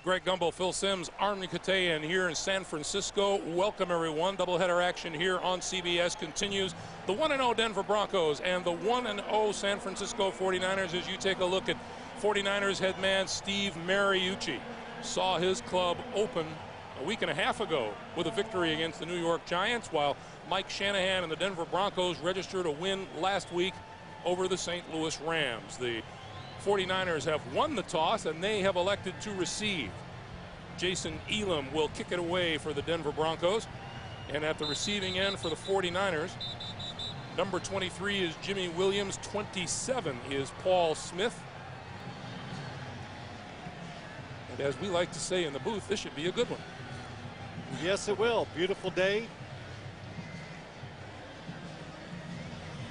Greg Gumbel, Phil Simms, Armin Katayan here in San Francisco. Welcome, everyone. Doubleheader action here on CBS continues. The 1-0 Denver Broncos and the 1-0 San Francisco 49ers as you take a look at 49ers head man Steve Mariucci. Saw his club open a week and a half ago with a victory against the New York Giants, while Mike Shanahan and the Denver Broncos registered a win last week over the St. Louis Rams. The 49ers have won the toss and they have elected to receive. Jason Elam will kick it away for the Denver Broncos. And at the receiving end for the 49ers, number 23 is Jimmy Williams, 27 is Paul Smith. And as we like to say in the booth, this should be a good one. Yes, it will. Beautiful day.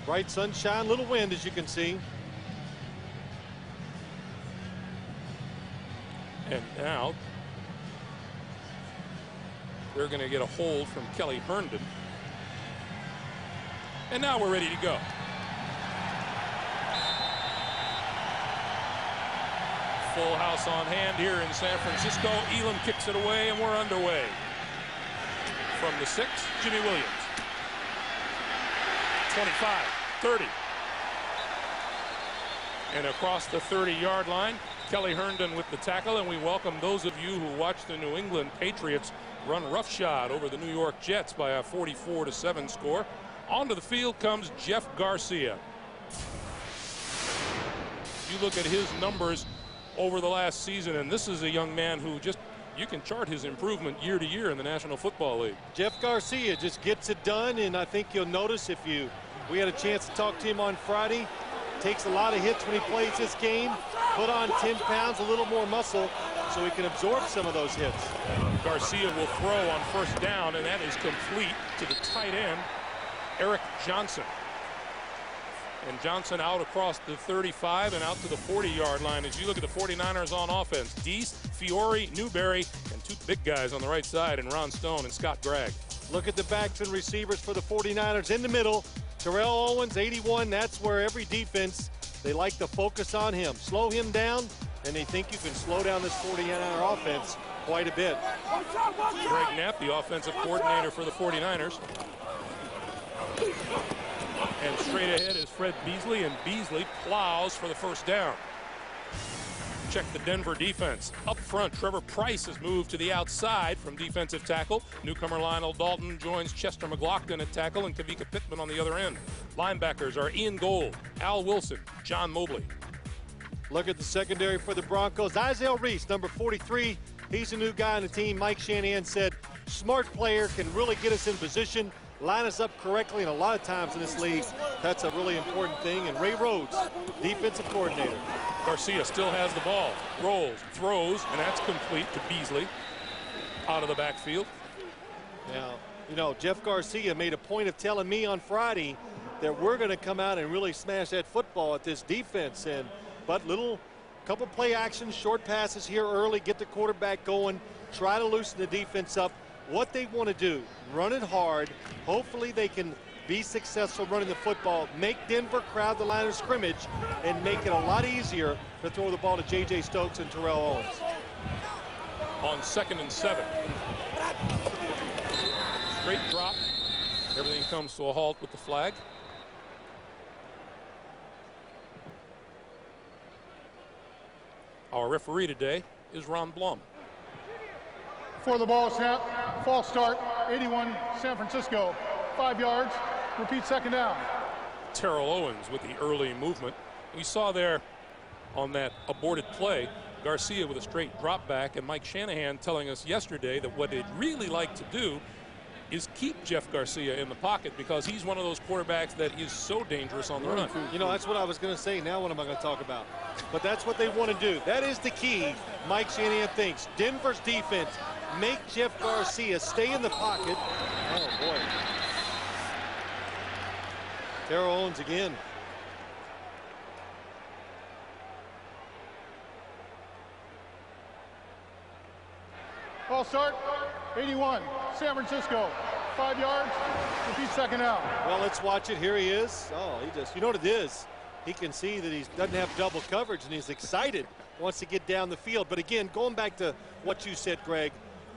Bright sunshine, little wind, as you can see. And now they're going to get a hold from Kelly Herndon. And now we're ready to go. Full house on hand here in San Francisco. Elam kicks it away and we're underway. From the 6, Jimmy Williams. 25, 30. And across the 30-yard line, Kelly Herndon with the tackle, and we welcome those of you who watched the New England Patriots run roughshod over the New York Jets by a 44-7 score. Onto the field comes Jeff Garcia. You look at his numbers over the last season, and this is a young man who just, you can chart his improvement year to year in the National Football League. Jeff Garcia just gets it done, and I think you'll notice we had a chance to talk to him on Friday. Takes a lot of hits when he plays this game. Put on 10 pounds, a little more muscle, so he can absorb some of those hits. Garcia will throw on first down, and that is complete to the tight end, Eric Johnson. And Johnson out across the 35 and out to the 40-yard line. As you look at the 49ers on offense, Deese, Fiore, Newberry, and two big guys on the right side, and Ron Stone and Scott Gregg. Look at the backs and receivers for the 49ers in the middle. Terrell Owens, 81, that's where every defense, they like to focus on him. Slow him down, and they think you can slow down this 49er offense quite a bit. Greg Knapp, the offensive coordinator for the 49ers. And straight ahead is Fred Beasley, and Beasley plows for the first down. Check the Denver defense. Up front, Trevor Price has moved to the outside from defensive tackle. Newcomer Lionel Dalton joins Chester McLaughlin at tackle and Kavika Pittman on the other end. Linebackers are Ian Gold, Al Wilson, John Mobley. Look at the secondary for the Broncos. Isaiah Reese, number 43. He's a new guy on the team. Mike Shanahan said, smart player, can really get us in position, line us up correctly, and a lot of times in this league, that's a really important thing. And Ray Rhodes, defensive coordinator. Garcia still has the ball, rolls, throws, and that's complete to Beasley out of the backfield. Now, you know, Jeff Garcia made a point of telling me on Friday that we're going to come out and really smash that football at this defense. But couple play actions, short passes here early, get the quarterback going, try to loosen the defense up. What they want to do, run it hard. Hopefully they can be successful running the football, make Denver crowd the line of scrimmage, and make it a lot easier to throw the ball to J.J. Stokes and Terrell Owens. On 2nd and 7. Straight drop. Everything comes to a halt with the flag. Our referee today is Ron Blum. For the ball snap, false start, 81 San Francisco, 5 yards, repeat second down. Terrell Owens with the early movement. We saw there on that aborted play, Garcia with a straight drop back, and Mike Shanahan telling us yesterday that what they'd really like to do is keep Jeff Garcia in the pocket because he's one of those quarterbacks that is so dangerous on the run. You know, that's what I was going to say. Now what am I going to talk about? But that's what they want to do. That is the key, Mike Shanahan thinks. Denver's defense, make Jeff Garcia stay in the pocket. Oh, boy. Terrell Owens again. Ball start, 81, San Francisco, 5 yards, repeat second down. Well, let's watch it. Here he is. Oh, you know what it is? He can see that he doesn't have double coverage, and he's excited wants to get down the field. But again, going back to what you said, Greg,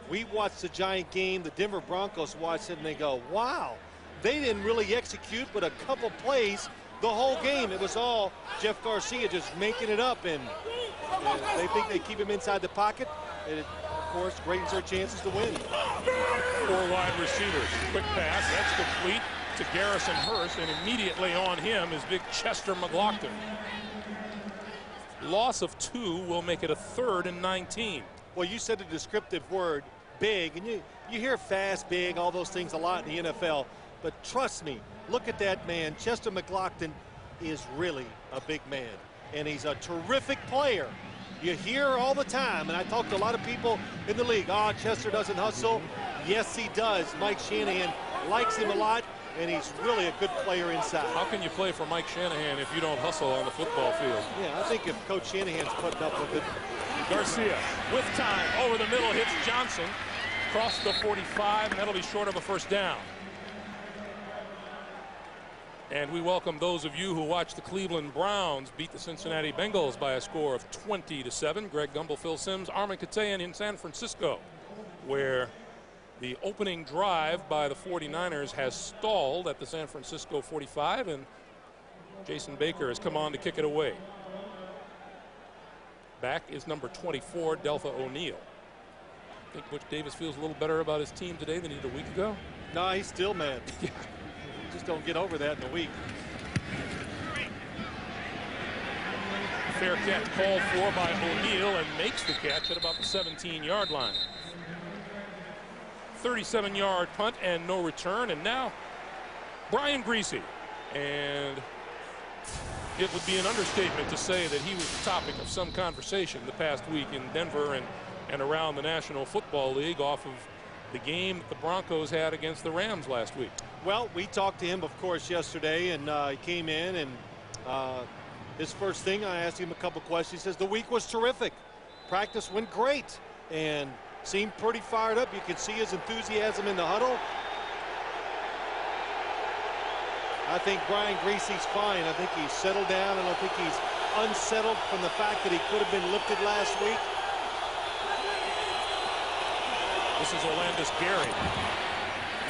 we watched the Giant game, the Denver Broncos watched it, and they go, wow, they didn't really execute but a couple plays the whole game. It was all Jeff Garcia just making it up, and they think they keep him inside the pocket. And it, of course, greatens their chances to win. 4 wide receivers. Quick pass. That's complete to Garrison Hurst, and immediately on him is big Chester McLaughlin. Loss of 2 will make it a 3rd and 19. Well, you said the descriptive word, big, and you hear fast, big, all those things a lot in the NFL. But trust me, look at that man. Chester McLaughlin is really a big man, and he's a terrific player. You hear all the time, and I talk to a lot of people in the league, oh, Chester doesn't hustle. Yes, he does. Mike Shanahan likes him a lot, and he's really a good player inside. How can you play for Mike Shanahan if you don't hustle on the football field? Yeah, I think if Coach Shanahan's putting up with it. Garcia with time over the middle, hits Johnson across the 45, and that'll be short of a first down. And we welcome those of you who watched the Cleveland Browns beat the Cincinnati Bengals by a score of 20-7. Greg Gumbel, Phil Simms, Armin Katayan in San Francisco, where the opening drive by the 49ers has stalled at the San Francisco 45, and Jason Baker has come on to kick it away. Back is number 24, Deltha O'Neal. I think Butch Davis feels a little better about his team today than he did a week ago. No, he's still mad. Just don't get over that in a week. Fair catch called for by O'Neal, and makes the catch at about the 17-yard line. 37-yard punt and no return, and now Brian Griese. And it would be an understatement to say that he was the topic of some conversation the past week in Denver and around the National Football League off of the game that the Broncos had against the Rams last week. Well, we talked to him, of course, yesterday, and he came in, and his first thing, I asked him a couple questions. He says the week was terrific. Practice went great and seemed pretty fired up. You could see his enthusiasm in the huddle. I think Brian Griese's fine. I think he's settled down. I don't think he's unsettled from the fact that he could have been lifted last week. This is Olandis Gary.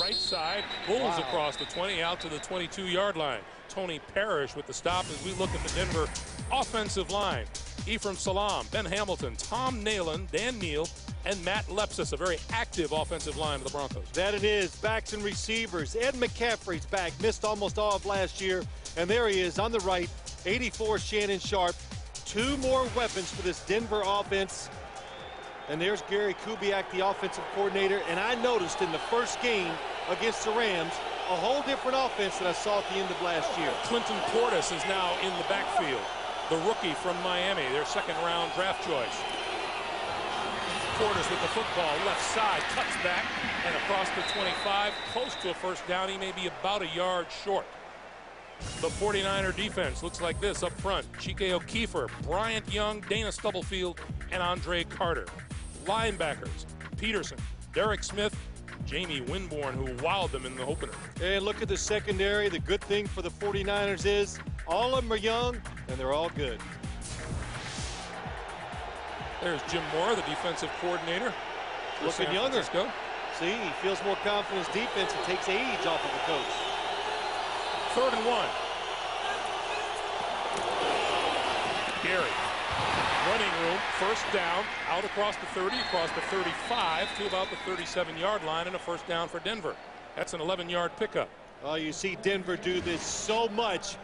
Right side, pulls across the 20 out to the 22-yard line. Tony Parrish with the stop as we look at the Denver offensive line. Ephraim Salam, Ben Hamilton, Tom Nalen, Dan Neal, and Matt Lepsis, a very active offensive line of the Broncos. That it is. Backs and receivers. Ed McCaffrey's back. Missed almost all of last year. And there he is on the right. 84, Shannon Sharp. 2 more weapons for this Denver offense. And there's Gary Kubiak, the offensive coordinator. And I noticed in the first game against the Rams, a whole different offense than I saw at the end of last year. Clinton Portis is now in the backfield. The rookie from Miami, their second-round draft choice. Portis with the football, left side, cuts back and across the 25, close to a first down. He may be about a yard short. The 49er defense looks like this up front. Chike O'Keefer, Bryant Young, Dana Stubblefield, and Andre Carter. Linebackers, Peterson, Derek Smith, Jamie Winborn, who wowed them in the opener. And look at the secondary. The good thing for the 49ers is all of them are young, and they're all good. There's Jim Moore, the defensive coordinator. Looking younger. See, he feels more confident in his defense and takes age off of the coach. 3rd and 1. Gary, running room, first down, out across the 30, across the 35 to about the 37-yard line, and a first down for Denver. That's an 11-yard pickup. Oh, you see Denver do this so much.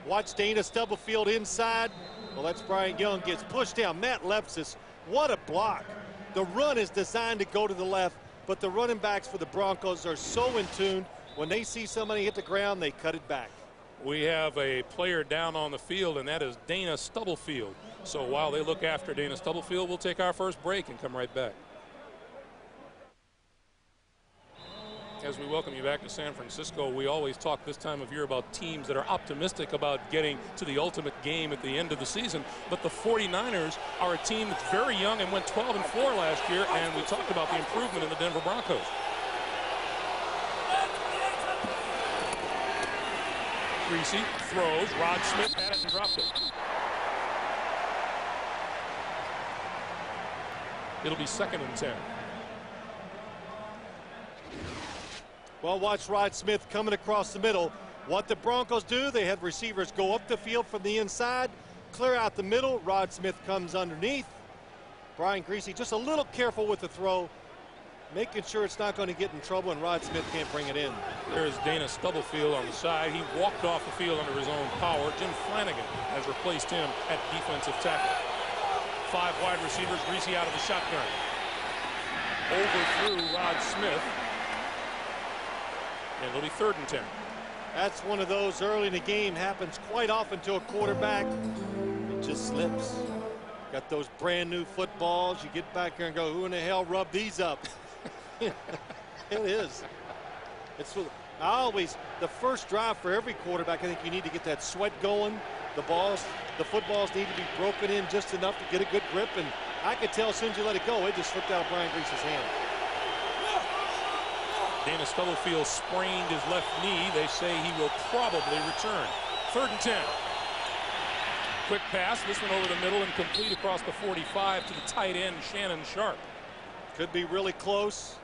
Watch Dana Stubblefield inside. Well, that's Brian Young, gets pushed down. Matt Lepsis, what a block. The run is designed to go to the left, but the running backs for the Broncos are so in tune. When they see somebody hit the ground, they cut it back. We have a player down on the field, and that is Dana Stubblefield. So while they look after Dana Stubblefield, we'll take our first break and come right back. As we welcome you back to San Francisco, we always talk this time of year about teams that are optimistic about getting to the ultimate game at the end of the season. But the 49ers are a team that's very young and went 12-4 last year, and we talked about the improvement in the Denver Broncos. Griese throws. Rod Smith had it and dropped it. It'll be 2nd and 10. Well, watch Rod Smith coming across the middle. What the Broncos do, they have receivers go up the field from the inside, clear out the middle. Rod Smith comes underneath. Brian Griese just a little careful with the throw, making sure it's not going to get in trouble, and Rod Smith can't bring it in. There's Dana Stubblefield on the side. He walked off the field under his own power. Jim Flanagan has replaced him at defensive tackle. 5 wide receivers, Griese out of the shotgun. Overthrew Rod Smith. And it'll be 3rd and 10. That's one of those early in the game, happens quite often to a quarterback. It just slips. Got those brand new footballs. You get back there and go, who in the hell rubbed these up? It is. It's the first drive for every quarterback, I think you need to get that sweat going. The footballs need to be broken in just enough to get a good grip, and I could tell as soon as you let it go, it just slipped out of Brian Griese's hand. Dana Stubblefield sprained his left knee. They say he will probably return. 3rd and 10. Quick pass, this one over the middle and complete across the 45 to the tight end, Shannon Sharp. Could be really close.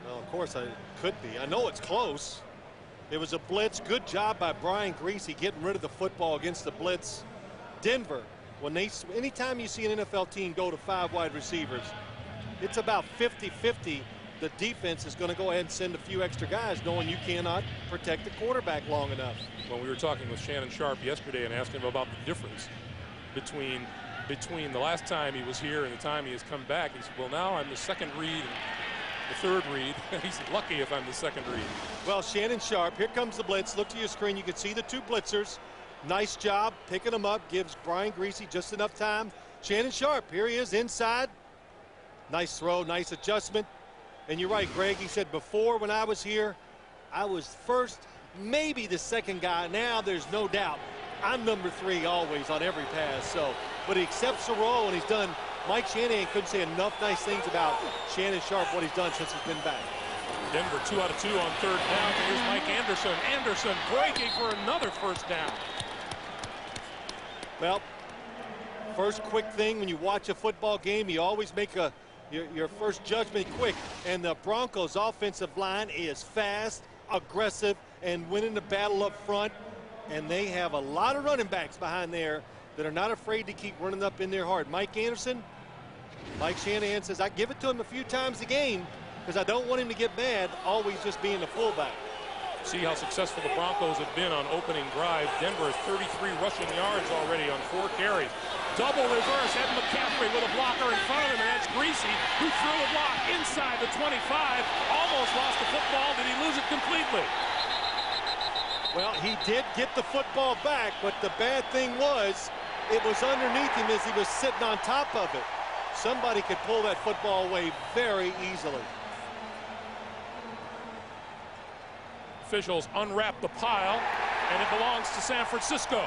Well, of course, it could be. I know it's close. It was a blitz. Good job by Brian Griese getting rid of the football against the blitz. Denver, anytime you see an NFL team go to 5 wide receivers, it's about 50-50. The defense is going to go ahead and send a few extra guys, knowing you cannot protect the quarterback long enough. When we were talking with Shannon Sharp yesterday and asking him about the difference between the last time he was here and the time he has come back, he said, well, now I'm the 2nd read and the 3rd read. He's lucky if I'm the 2nd read. Well, Shannon Sharp, here comes the blitz. Look to your screen. You can see the 2 blitzers. Nice job picking them up. Gives Brian Griese just enough time. Shannon Sharp, here he is inside. Nice throw, nice adjustment. And you're right, Greg. He said before when I was here, I was first, maybe the 2nd guy. Now there's no doubt I'm number 3 always on every pass. So, but he accepts the role, and he's done. Mike Shanahan couldn't say enough nice things about Shannon Sharp, what he's done since he's been back. Denver 2 out of 2 on 3rd down. Here's Mike Anderson. Anderson breaking for another 1st down. Well, first quick thing when you watch a football game, you always make your first judgment quick, and the Broncos offensive line is fast, aggressive, and winning the battle up front, and they have a lot of running backs behind there that are not afraid to keep running up in there hard. Mike Anderson, Mike Shanahan says, I give it to him a few times a game because I don't want him to get mad, always just being the fullback. See how successful the Broncos have been on opening drive. Denver has 33 rushing yards already on 4 carries. Double reverse, Ed McCaffrey with a blocker in front of him, and that's Griese, who threw a block inside the 25, almost lost the football. Did he lose it completely? Well, he did get the football back, but the bad thing was it was underneath him as he was sitting on top of it. Somebody could pull that football away very easily. Officials unwrap the pile, and it belongs to San Francisco.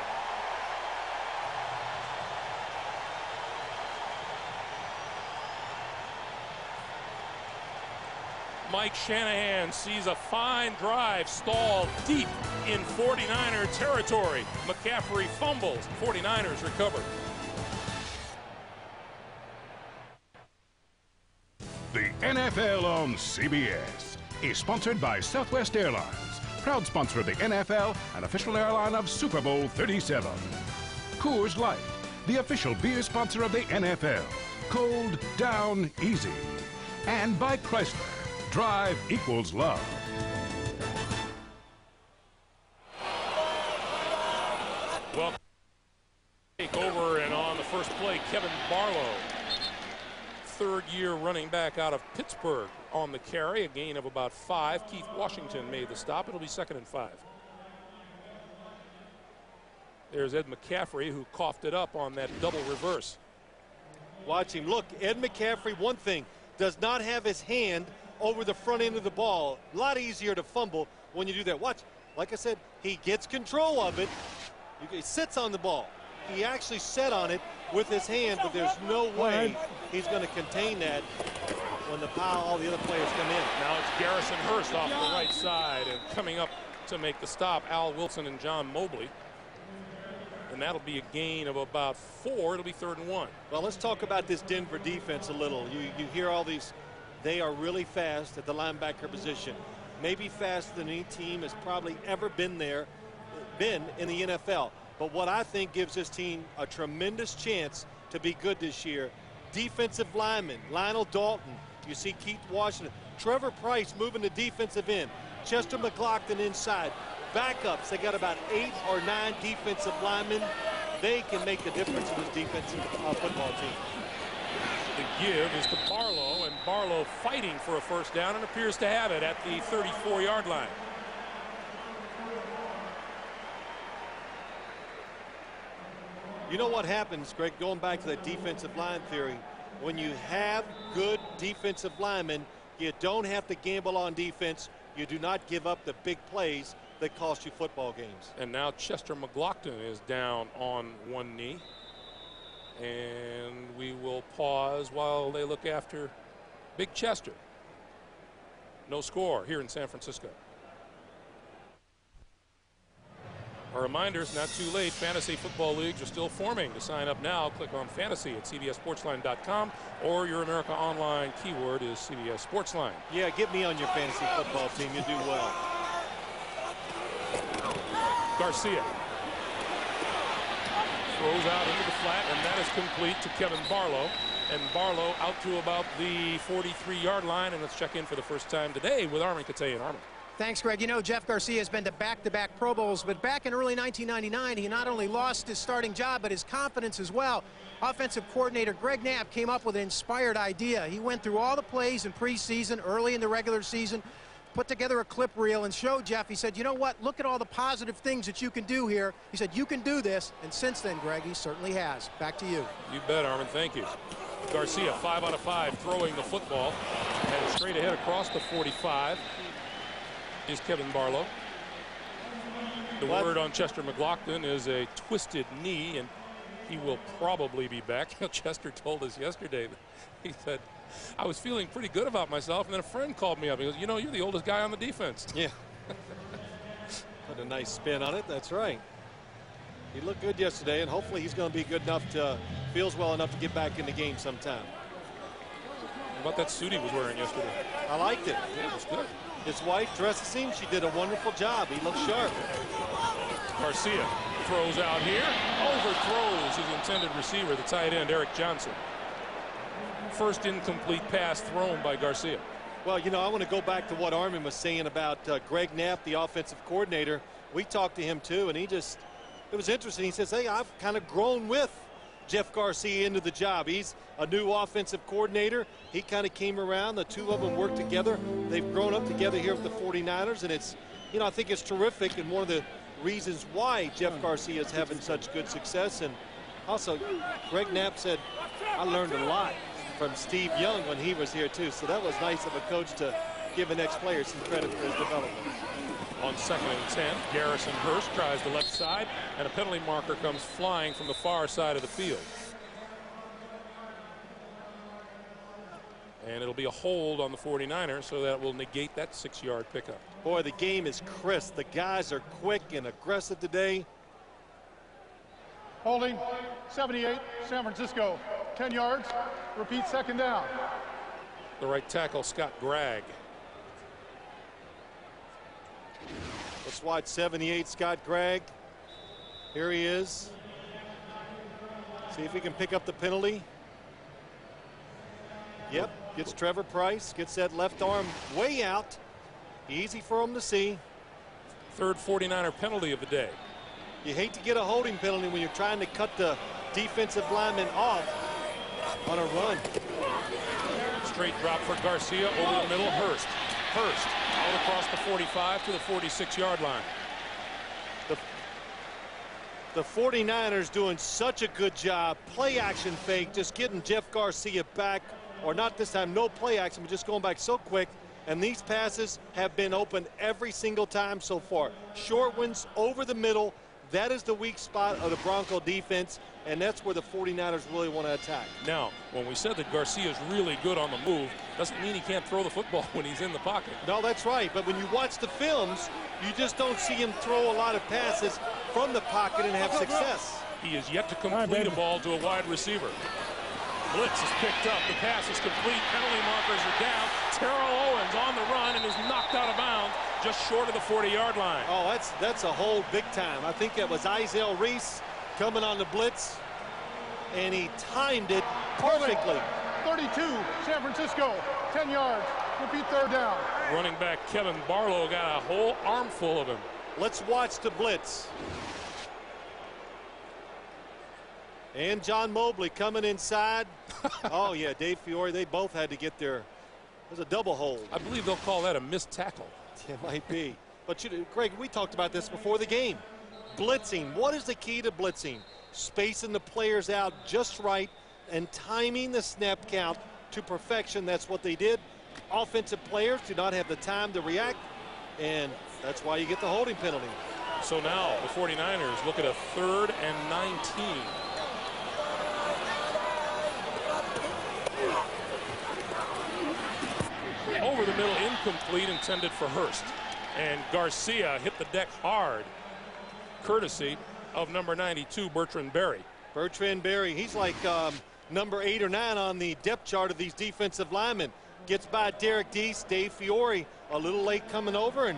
Mike Shanahan sees a fine drive stalled deep in 49er territory. McCaffrey fumbles. 49ers recover. The NFL on CBS is sponsored by Southwest Airlines, proud sponsor of the NFL and official airline of Super Bowl 37. Coors Light, the official beer sponsor of the NFL. Cold down easy. And by Chrysler, drive equals love. Well, take over, and on the first play, Kevin Barlow, 3rd-year running back out of Pittsburgh, on the carry, a gain of about 5. Keith Washington made the stop. It'll be 2nd and 5. There's Ed McCaffrey, who coughed it up on that double reverse. Watch him. Look, Ed McCaffrey, one thing, does not have his hand over the front end of the ball. A lot easier to fumble when you do that. Watch, like I said, he gets control of it. He sits on the ball. He actually sat on it with his hand, but there's no way he's going to contain that when all the other players come in. Now it's Garrison Hurst off the right side, and coming up to make the stop, Al Wilson and John Mobley. and that'll be a gain of about 4. It'll be 3rd and 1. Well, let's talk about this Denver defense a little. You hear all these. They are really fast at the linebacker position. Maybe faster than any team has probably ever been in the NFL. But what I think gives this team a tremendous chance to be good this year, defensive linemen, Lionel Dalton, you see Keith Washington, Trevor Price moving to defensive end, Chester McLaughlin inside, backups. They got about 8 or 9 defensive linemen. They can make the difference in this defensive football team. The give is to Barlow, and Barlow fighting for a first down and appears to have it at the 34-yard line. You know what happens, Greg, going back to the defensive line theory, when you have good defensive linemen, you don't have to gamble on defense. You do not give up the big plays that cost you football games. And now Chester McLaughlin is down on one knee. And we will pause while they look after Big Chester. No score here in San Francisco. A reminder, it's not too late. Fantasy football leagues are still forming. To sign up now, click on fantasy at cbssportsline.com, or your America Online keyword is CBS Sportsline. Yeah, get me on your fantasy football team. You do well. Garcia throws out into the flat, and that is complete to Kevin Barlow. And Barlow out to about the 43-yard line. And let's check in for the first time today with Armin Katayan. Armin. Thanks, Greg. You know, Jeff Garcia has been to back-to-back Pro Bowls, but back in early 1999, he not only lost his starting job, but his confidence as well. Offensive coordinator Greg Knapp came up with an inspired idea. He went through all the plays in preseason, early in the regular season, put together a clip reel and showed Jeff. He said, you know what, look at all the positive things that you can do here. He said, you can do this. And since then, Greg, he certainly has. Back to you. You bet, Armin. Thank you. Garcia, 5 out of 5, throwing the football. And straight ahead across the 45 is Kevin Barlow. The word on Chester McLaughlin is a twisted knee, and he will probably be back. Chester told us yesterday, he said, I was feeling pretty good about myself, and then a friend called me up. He goes, you know, you're the oldest guy on the defense. Yeah. Put a nice spin on it. That's right. He looked good yesterday, and hopefully he's going to be good enough to, feels well enough to get back in the game sometime. How about that suit he was wearing yesterday? I liked it. Yeah, it was good. His wife dresses him. She did a wonderful job. He looked sharp. Garcia throws out here, overthrows his intended receiver, the tight end, Eric Johnson. First incomplete pass thrown by Garcia. Well, you know, I want to go back to what Armin was saying about Greg Knapp, the offensive coordinator. We talked to him, too, and it was interesting. He says, hey, I've kind of grown with Jeff Garcia into the job. He's a new offensive coordinator. He kind of came around. The two of them worked together. They've grown up together here with the 49ers, and it's, you know, I think it's terrific, and one of the reasons why Jeff Garcia is having such good success. And also, Greg Knapp said, I learned a lot from Steve Young when he was here, too. So that was nice of a coach to give an ex-player some credit for his development. On 2nd and 10, Garrison Hurst tries the left side, and a penalty marker comes flying from the far side of the field. And it'll be a hold on the 49ers, so that will negate that 6-yard pickup. Boy, the game is crisp. The guys are quick and aggressive today. Holding 78, San Francisco, 10 yards. Repeat, 2nd down. The right tackle, Scott Gregg. Let's watch 78, Scott Gregg. Here he is. See if he can pick up the penalty. Yep, gets Trevor Price, gets that left arm way out. Easy for him to see. 3rd 49er penalty of the day. You hate to get a holding penalty when you're trying to cut the defensive lineman off on a run. Straight drop for Garcia over the middle. Hurst out across the 45 to the 46-yard line. The 49ers doing such a good job. Play action fake, just getting Jeff Garcia back, or not this time, no play action, but just going back so quick. And these passes have been open every single time so far. Short ones over the middle, That is the weak spot of the Bronco defense, and that's where the 49ers really want to attack. Now, when we said that Garcia's really good on the move, doesn't mean he can't throw the football when he's in the pocket. No, that's right. But when you watch the films, you just don't see him throw a lot of passes from the pocket and have success. He is yet to complete a ball to a wide receiver. Blitz is picked up. The pass is complete. Penalty markers are down. Terrell Owens on the run and is knocked out of bounds just short of the 40-yard line. Oh, that's a hold big time. I think that was Izell Reese coming on the blitz, and he timed it perfectly. 32, San Francisco, 10 yards. Repeat, third down. Running back Kevin Barlow got a whole armful of him. Let's watch the blitz. And John Mobley coming inside. Oh, yeah, Dave Fiore, they both had to get their, there's a double hold. I believe they'll call that a missed tackle. It might be. But, Greg, we talked about this before the game. Blitzing. What is the key to blitzing? Spacing the players out just right and timing the snap count to perfection. That's what they did. Offensive players do not have the time to react, and that's why you get the holding penalty. So now the 49ers look at a 3rd and 19. Over the middle, incomplete, intended for Hurst. And Garcia hit the deck hard, courtesy of number 92, Bertrand Berry. Bertrand Berry, he's like number 8 or 9 on the depth chart of these defensive linemen. Gets by Derek Deese, Dave Fiore, a little late coming over, and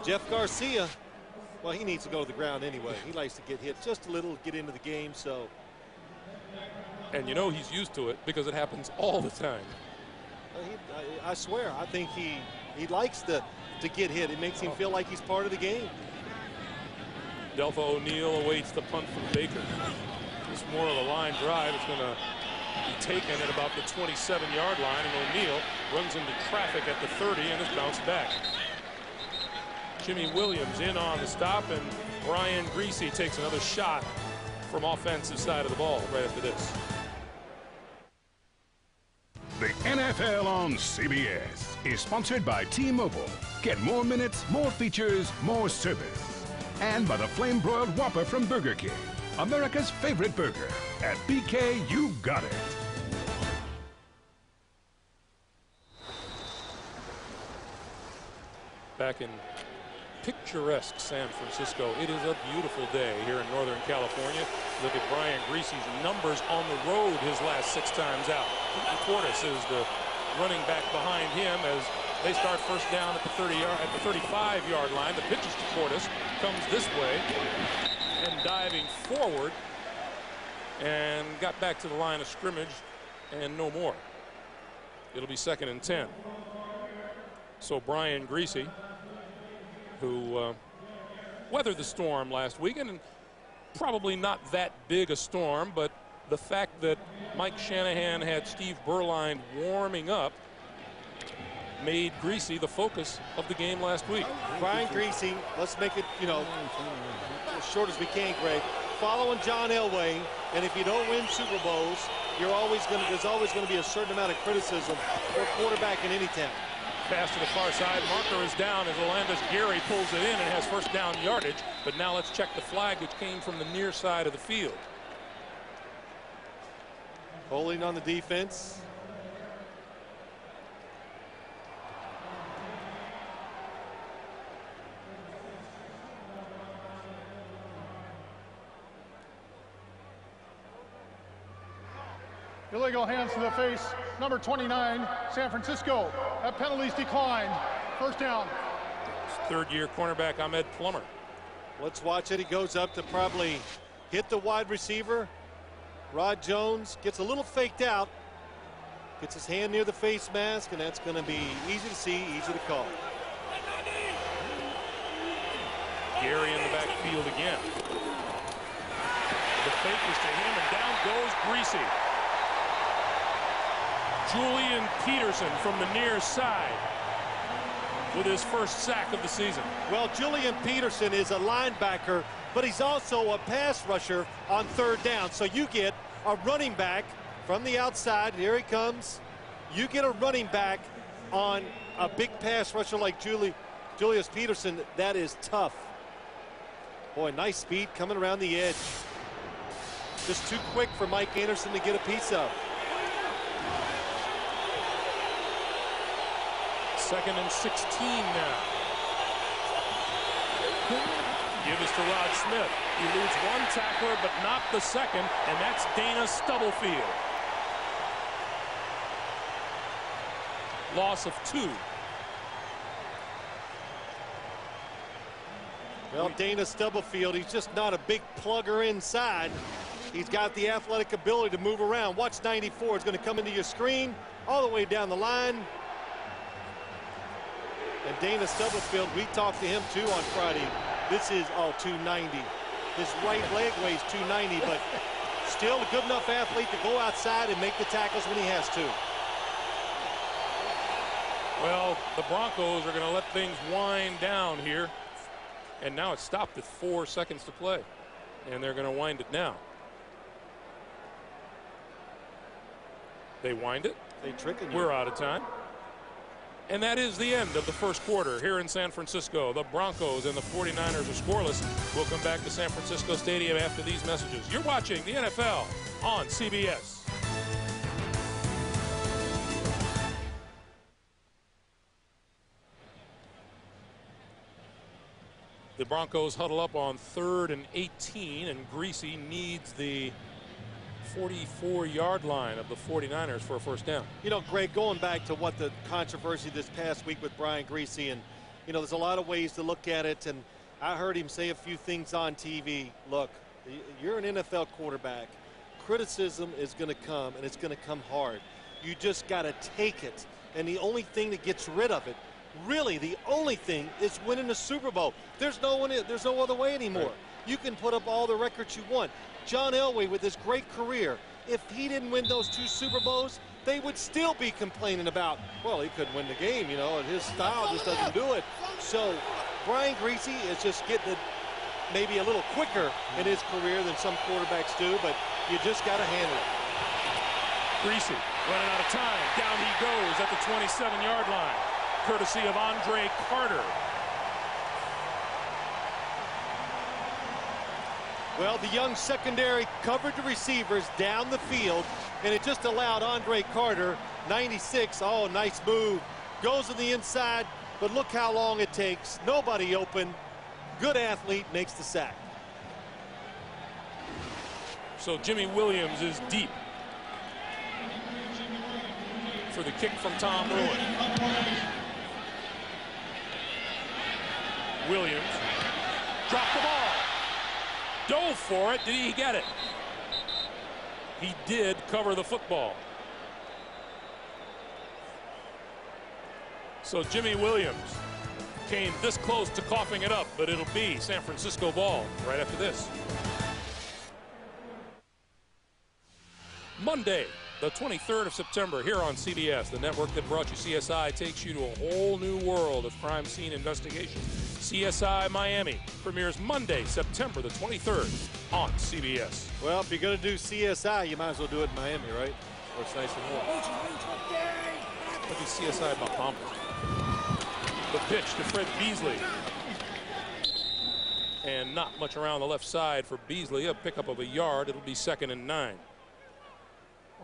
Jeff Garcia, well, he needs to go to the ground anyway. He likes to get hit just a little, get into the game, so. And you know he's used to it because it happens all the time. I swear, I think he likes to get hit. It makes him feel like he's part of the game. Delpha O'Neal awaits the punt from Baker. It's more of a line drive. It's going to be taken at about the 27-yard line, and O'Neal runs into traffic at the 30 and is bounced back. Jimmy Williams in on the stop, and Brian Greasy takes another shot from offensive side of the ball right after this. The NFL on CBS is sponsored by T-Mobile. Get more minutes, more features, more service. And by the Flame Broiled Whopper from Burger King, America's favorite burger. At BK, you got it. Back in picturesque San Francisco, it is a beautiful day here in Northern California. Look at Brian Greasy's numbers on the road his last 6 times out. Portis is the running back behind him as they start first down at the 35-yard line. The pitch is to Portis, comes this way and diving forward and got back to the line of scrimmage and no more. It'll be 2nd and 10. So Brian Greasy, who weathered the storm last weekend, and probably not that big a storm, but the fact that Mike Shanahan had Steve Berline warming up made Greasy the focus of the game last week. Brian Greasy, let's make it, as short as we can, Greg. Following John Elway, and if you don't win Super Bowls, there's always going to be a certain amount of criticism for a quarterback in any town. Pass to the far side. Marker is down as Olandis Gary pulls it in and has first down yardage. But now let's check the flag, which came from the near side of the field. Holding on the defense. Illegal hands to the face. Number 29, San Francisco. That penalties declined. First down. Third-year cornerback Ahmed Plummer. Let's watch it. He goes up to probably hit the wide receiver. Rod Jones gets a little faked out. Gets his hand near the face mask, and that's going to be easy to see, easy to call. Gary in the backfield again. The fake is to him, and down goes Greasy. Julian Peterson from the near side with his first sack of the season. Well, Julian Peterson is a linebacker, but he's also a pass rusher on 3rd down. So you get a running back from the outside. Here he comes. You get a running back on a big pass rusher like Julius Peterson. That is tough. Boy, nice speed coming around the edge. Just too quick for Mike Anderson to get a piece of. 2nd and 16 now. Give this to Rod Smith. He loses one tackler, but not the second, and that's Dana Stubblefield. Loss of 2. Well, Dana Stubblefield, he's just not a big plugger inside. He's got the athletic ability to move around. Watch 94. It's going to come into your screen all the way down the line. And Dana Stubblefield, we talked to him too on Friday. This is 290. His right leg weighs 290, but still a good enough athlete to go outside and make the tackles when he has to. Well, the Broncos are going to let things wind down here. And now it's stopped at 4 seconds to play. And they're going to wind it now. They wind it. They tricking you. We're out of time. And that is the end of the first quarter here in San Francisco. The Broncos and the 49ers are scoreless. We'll come back to San Francisco Stadium after these messages. You're watching the NFL on CBS. The Broncos huddle up on 3rd and 18, and Greasy needs the 44-yard line of the 49ers for a first down. You know, Greg, going back to what the controversy this past week with Brian Greasy, and, you know, there's a lot of ways to look at it, and I heard him say a few things on TV. Look, you're an NFL quarterback. Criticism is going to come, and it's going to come hard. You just got to take it, and the only thing that gets rid of it, really the only thing, is winning the Super Bowl. There's no other way anymore. Right. You can put up all the records you want. John Elway, with his great career, if he didn't win those 2 Super Bowls, they would still be complaining about, well, he couldn't win the game, you know, and his style just doesn't do it. So Brian Greasy is just getting it maybe a little quicker in his career than some quarterbacks do, but you just got to handle it. Greasy running out of time. Down he goes at the 27-yard line, courtesy of Andre Carter. Well, the young secondary covered the receivers down the field, and it just allowed Andre Carter, 96, nice move, goes to the inside, but look how long it takes. Nobody open. Good athlete makes the sack. So Jimmy Williams is deep for the kick from Tom Ruin. Williams dropped the ball. Dove for it. Did he get it? He did cover the football. So Jimmy Williams came this close to coughing it up, but it'll be San Francisco ball right after this. Monday, the 23rd of September, here on CBS, the network that brought you CSI, takes you to a whole new world of crime scene investigation. CSI Miami premieres Monday, September the 23rd on CBS. Well, if you're going to do CSI, you might as well do it in Miami, right? Where it's nice and warm. Look at CSI Bahamas. The pitch to Fred Beasley. And not much around the left side for Beasley. A pickup of a yard. It'll be 2nd and 9.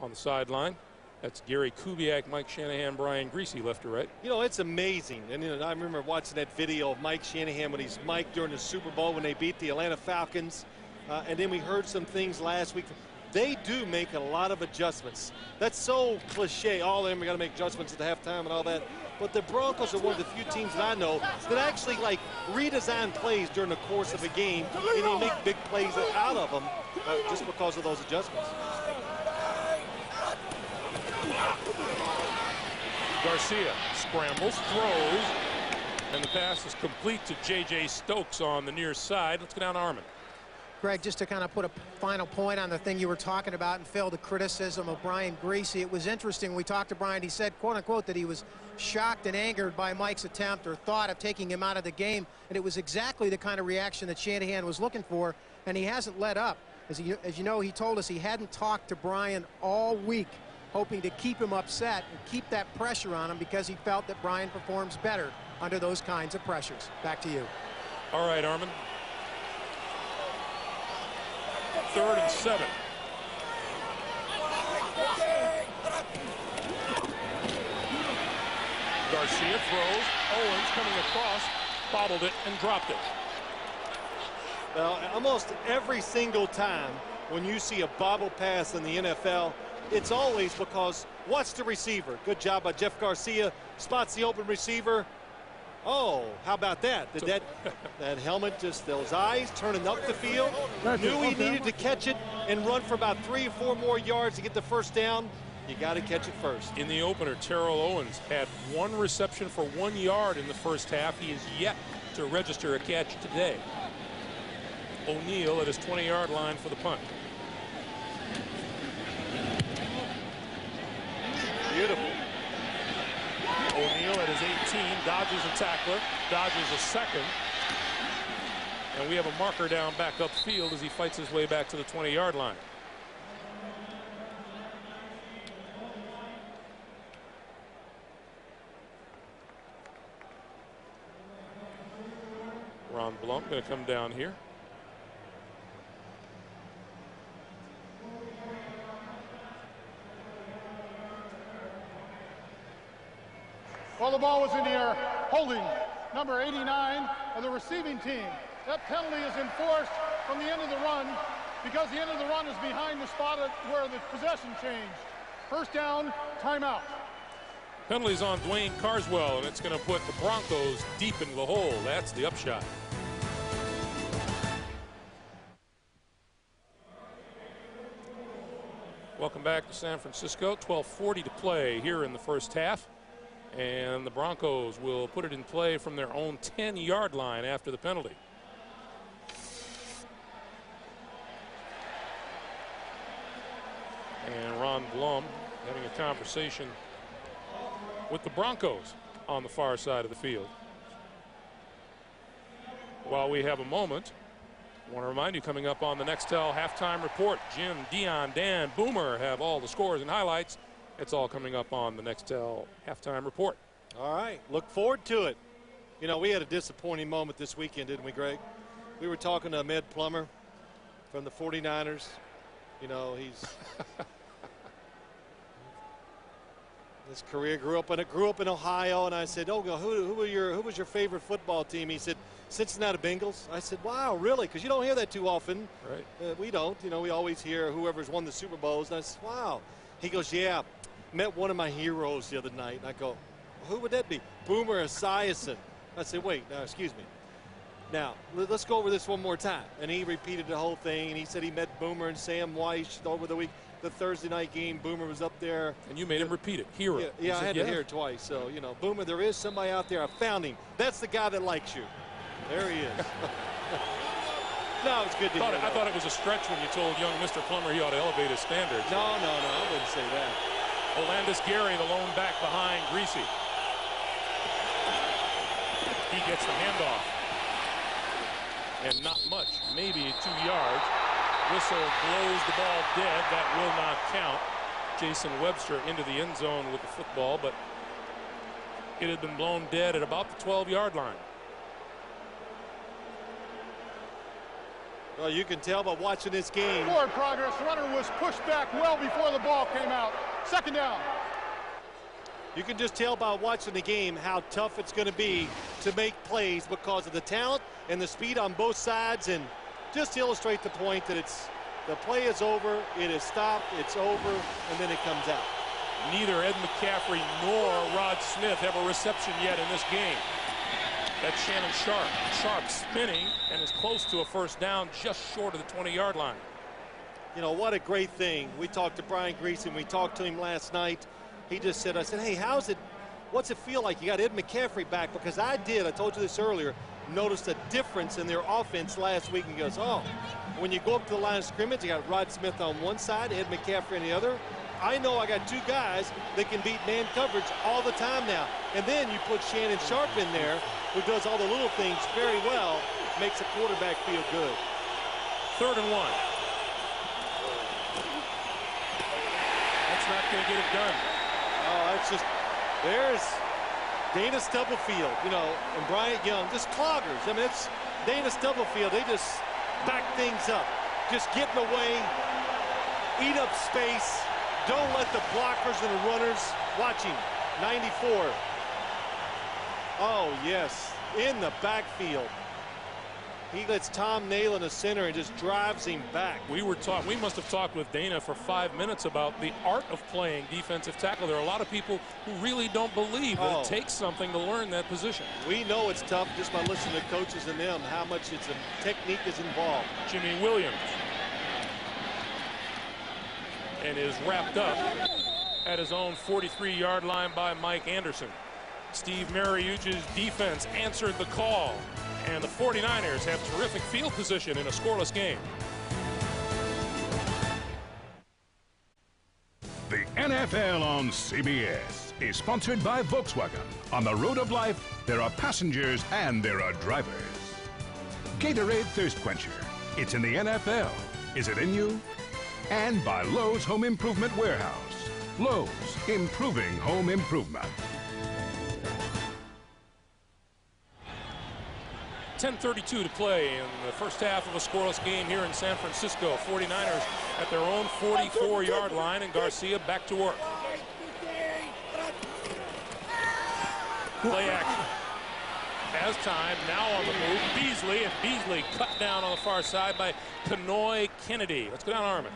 On the sideline, that's Gary Kubiak, Mike Shanahan, Brian Greasy, left to right. You know, it's amazing. And you know, I remember watching that video of Mike Shanahan when he's Mike during the Super Bowl when they beat the Atlanta Falcons. And then we heard some things last week. They do make a lot of adjustments. That's so cliche. All of them are going to make adjustments at the halftime and all that. But the Broncos are one of the few teams that I know that actually like redesign plays during the course of a game, and they make big plays out of them just because of those adjustments. Garcia scrambles, throws, and the pass is complete to J.J. Stokes on the near side. Let's go down to Armin. Greg, just to kind of put a final point on the thing you were talking about and fill the criticism of Brian Greasy, it was interesting. When we talked to Brian, he said, quote unquote, that he was shocked and angered by Mike's attempt or thought of taking him out of the game. And it was exactly the kind of reaction that Shanahan was looking for, and he hasn't let up. As you know, he told us he hadn't talked to Brian all week, hoping to keep him upset and keep that pressure on him because he felt that Brian performs better under those kinds of pressures. Back to you. All right, Armin. 3rd and 7. Garcia throws. Owens coming across, bobbled it and dropped it. Well, almost every single time when you see a bobble pass in the NFL, it's always because what's the receiver? Good job by Jeff Garcia. Spots the open receiver. Oh, how about that? Did that helmet, just those eyes turning up the field, knew he needed to catch it and run for about 3 or 4 more yards to get the first down. You got to catch it first. In the opener, Terrell Owens had 1 reception for 1 yard in the first half. He is yet to register a catch today. O'Neal at his 20-yard line for the punt. Beautiful. O'Neal at his 18 dodges a tackler, dodges a second. And we have a marker down back upfield as he fights his way back to the 20-yard line. Ron Blum going to come down here. While the ball was in the air, holding number 89 of the receiving team. That penalty is enforced from the end of the run because the end of the run is behind the spot where the possession changed. First down, timeout. Penalties on Dwayne Carswell, and it's going to put the Broncos deep into the hole. That's the upshot. Welcome back to San Francisco. 12:40 to play here in the first half. And the Broncos will put it in play from their own 10-yard line after the penalty. And Ron Blum having a conversation with the Broncos on the far side of the field. While we have a moment, I want to remind you, coming up on the Nextel halftime report, Jim, Dion, Dan, Boomer have all the scores and highlights. It's all coming up on the Nextel halftime report. All right, look forward to it. You know, we had a disappointing moment this weekend, didn't we, Greg? We were talking to Ahmed Plummer from the 49ers. You know, he's his career grew up in Ohio, and I said, "Oh, who was your favorite football team?" He said, "Cincinnati Bengals." I said, "Wow, really?" Because you don't hear that too often. Right. We don't. You know, we always hear whoever's won the Super Bowls. And I said, "Wow." He goes, "Yeah, met one of my heroes the other night." And I go, "Who would that be?" "Boomer Esiason." I said, "Wait, excuse me. Now, let's go over this one more time." And he repeated the whole thing. And he said he met Boomer and Sam Weiss over the week. The Thursday night game, Boomer was up there. And you made him repeat it. Hero. Yeah, I had to hear it twice. So, you know, Boomer, there is somebody out there. I found him. That's the guy that likes you. There he is. No, it's good to hear. I thought it was a stretch when you told young Mr. Plummer he ought to elevate his standards. No, I wouldn't say that. Olandis Gary, the lone back behind Greasy. He gets the handoff. And not much, maybe 2 yards. Whistle blows the ball dead. That will not count. Jason Webster into the end zone with the football, but it had been blown dead at about the 12-yard line. Well, you can tell by watching this game. Forward progress. The runner was pushed back well before the ball came out. Second down. You can just tell by watching the game how tough it's going to be to make plays because of the talent and the speed on both sides. And just to illustrate the point that the play is over, it is stopped, it's over, and then it comes out. Neither Ed McCaffrey nor Rod Smith have a reception yet in this game. That's Shannon Sharp. Sharp spinning and is close to a first down, just short of the 20-yard line. You know, what a great thing. We talked to Brian Greasy, and we talked to him last night. He just said, I said, "Hey, what's it feel like you got Ed McCaffrey back?" Because I told you this earlier, noticed a difference in their offense last week. And he goes, "Oh, when you go up to the line of scrimmage, you got Rod Smith on one side, Ed McCaffrey on the other. I know I got 2 guys that can beat man coverage all the time now. And then you put Shannon Sharp in there, who does all the little things very well, makes a quarterback feel good." 3rd and 1. That's not going to get it done. Oh, that's just, there's Dana Stubblefield, you know, and Bryant Young, just cloggers. I mean, it's Dana Stubblefield. They just back things up. just get in the way, eat up space. Don't let the blockers and the runners watch him. 94. Oh, yes, in the backfield. He lets Tom nail in the center and just drives him back. We must have talked with Dana for 5 minutes about the art of playing defensive tackle. There are a lot of people who really don't believe that it takes something to learn that position. We know it's tough just by listening to coaches and them, how much technique is involved. Jimmy Williams. And is wrapped up at his own 43-yard line by Mike Anderson. Steve Mariucci's defense answered the call, and the 49ers have terrific field position in a scoreless game. The NFL on CBS is sponsored by Volkswagen. On the road of life, there are passengers and there are drivers. Gatorade Thirst Quencher. It's in the NFL. Is it in you? And by Lowe's Home Improvement Warehouse. Lowe's, improving home improvement. 10:32 to play in the first half of a scoreless game here in San Francisco. 49ers at their own 44-yard line, and Garcia back to work. Play action. Has time, now on the move. Beasley, and Beasley cut down on the far side by Kanoy Kennedy. Let's go down, Armin.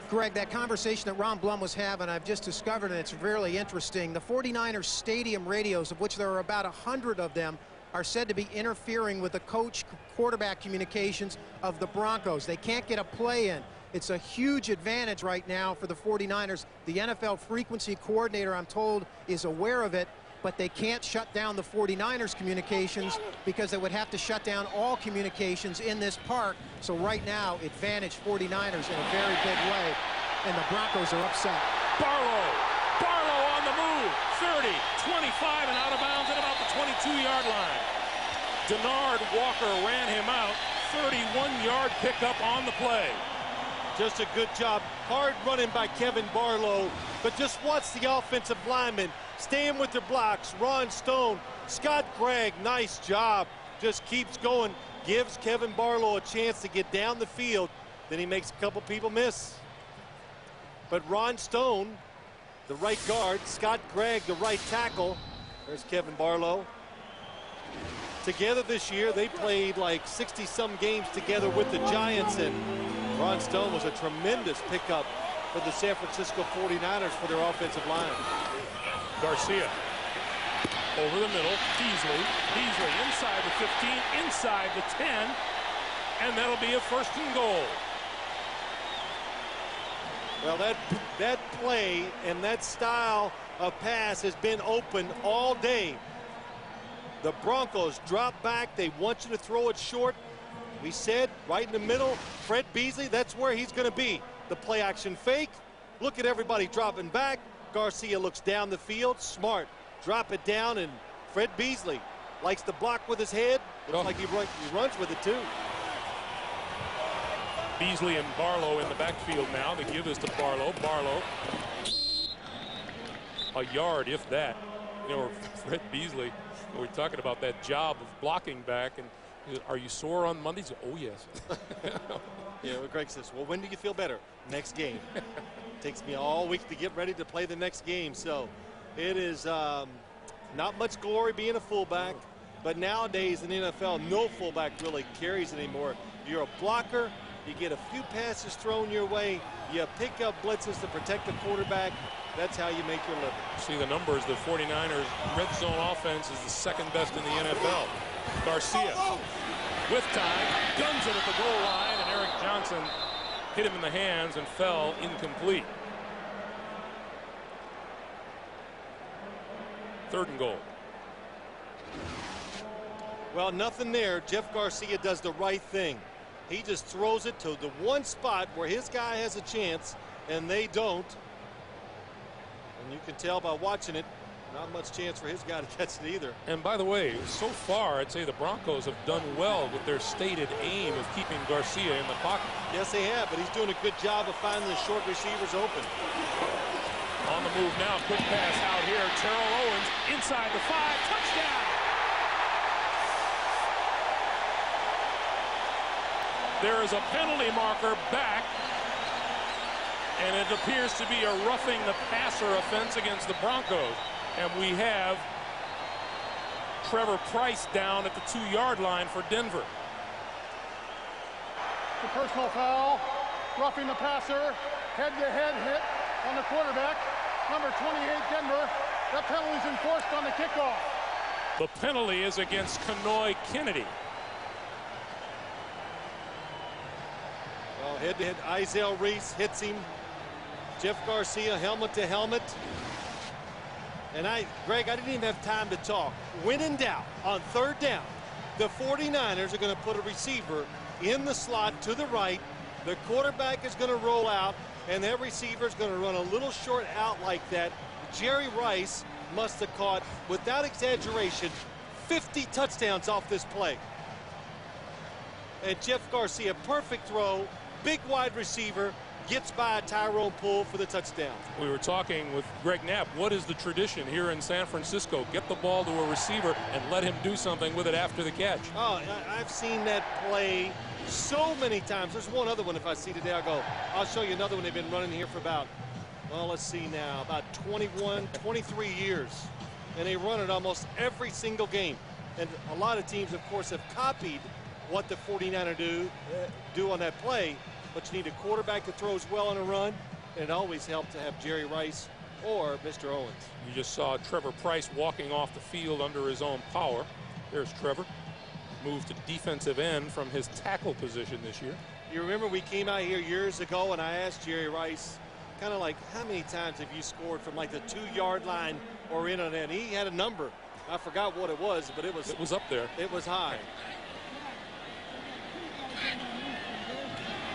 Greg, that conversation that Ron Blum was having, I've just discovered, and it's really interesting. The 49ers stadium radios, of which there are about 100 of them, are said to be interfering with the coach-quarterback communications of the Broncos. They can't get a play in. It's a huge advantage right now for the 49ers. The NFL frequency coordinator, I'm told, is aware of it, but they can't shut down the 49ers communications because they would have to shut down all communications in this park. So right now, advantage 49ers in a very big way, and the Broncos are upset. Barlow on the move. 30, 25, and out of bounds at about the 22-yard line. Denard Walker ran him out. 31-yard pickup on the play. Just a good job. Hard running by Kevin Barlow, but just watch the offensive linemen staying with their blocks. Ron Stone, Scott Gregg, nice job. Just keeps going, gives Kevin Barlow a chance to get down the field. Then he makes a couple people miss. But Ron Stone, the right guard, Scott Gregg, the right tackle. There's Kevin Barlow. Together this year, they played like 60-some games together with the Giants, and Ron Stone was a tremendous pickup for the San Francisco 49ers for their offensive line. Garcia over the middle. Beasley inside the 15, inside the 10, and that'll be a 1st and goal. Well, that play and that style of pass has been open all day. The Broncos drop back. They want you to throw it short. We said right in the middle, Fred Beasley, that's where he's going to be. The play action fake. Look at everybody dropping back. Garcia looks down the field. Smart. Drop it down, and Fred Beasley likes to block with his head. Looks like he runs with it too. Beasley and Barlow in the backfield now. The give is to Barlow. A yard, if that. You know, Fred Beasley, we're talking about that job of blocking back. And are you sore on Mondays? Oh, yes. Yeah, well, Greg says, well, when do you feel better? Next game. Takes me all week to get ready to play the next game. So it is not much glory being a fullback. But nowadays in the NFL, no fullback really carries anymore. You're a blocker. You get a few passes thrown your way. You pick up blitzes to protect the quarterback. That's how you make your living. See the numbers. The 49ers red zone offense is the 2nd best in the NFL. Garcia with time, guns it at the goal line, and Eric Johnson hit him in the hands and fell incomplete. 3rd and goal. Well, nothing there. Jeff Garcia does the right thing. He just throws it to the one spot where his guy has a chance, and they don't. And you can tell by watching it, not much chance for his guy to catch it either. And by the way, so far, I'd say the Broncos have done well with their stated aim of keeping Garcia in the pocket. Yes, they have, but he's doing a good job of finding the short receivers open. On the move now, quick pass out here. Terrell Owens inside the 5, touchdown! There is a penalty marker back, and it appears to be a roughing the passer offense against the Broncos. And we have Trevor Price down at the 2-yard line for Denver. The personal foul, roughing the passer, head-to-head hit on the quarterback. Number 28, Denver. That penalty is enforced on the kickoff. The penalty is against Kenoy Kennedy. Well, head-to-head, Izell Reese hits him. Jeff Garcia, helmet to helmet. And Greg, I didn't even have time to talk. When in doubt, on 3rd down, the 49ers are going to put a receiver in the slot to the right. The quarterback is going to roll out, and that receiver is going to run a little short out like that. Jerry Rice must have caught, without exaggeration, 50 touchdowns off this play. And Jeff Garcia, perfect throw, big wide receiver, gets by Tyrone Poole for the touchdown. We were talking with Greg Knapp. What is the tradition here in San Francisco? Get the ball to a receiver and let him do something with it after the catch. Oh, I've seen that play so many times. There's one other one if I see today. I'll show you another one. They've been running here for about, well, let's see now, about 21, 23 years. And they run it almost every single game. And a lot of teams, of course, have copied what the 49ers do on that play. But you need a quarterback that throws well on a run, and it always helps to have Jerry Rice or Mr. Owens. You just saw Trevor Price walking off the field under his own power. There's Trevor. Moved to defensive end from his tackle position this year. You remember we came out here years ago, and I asked Jerry Rice, kind of like, how many times have you scored from like the 2-yard line or in on that? He had a number. I forgot what it was, but it was up there. It was high.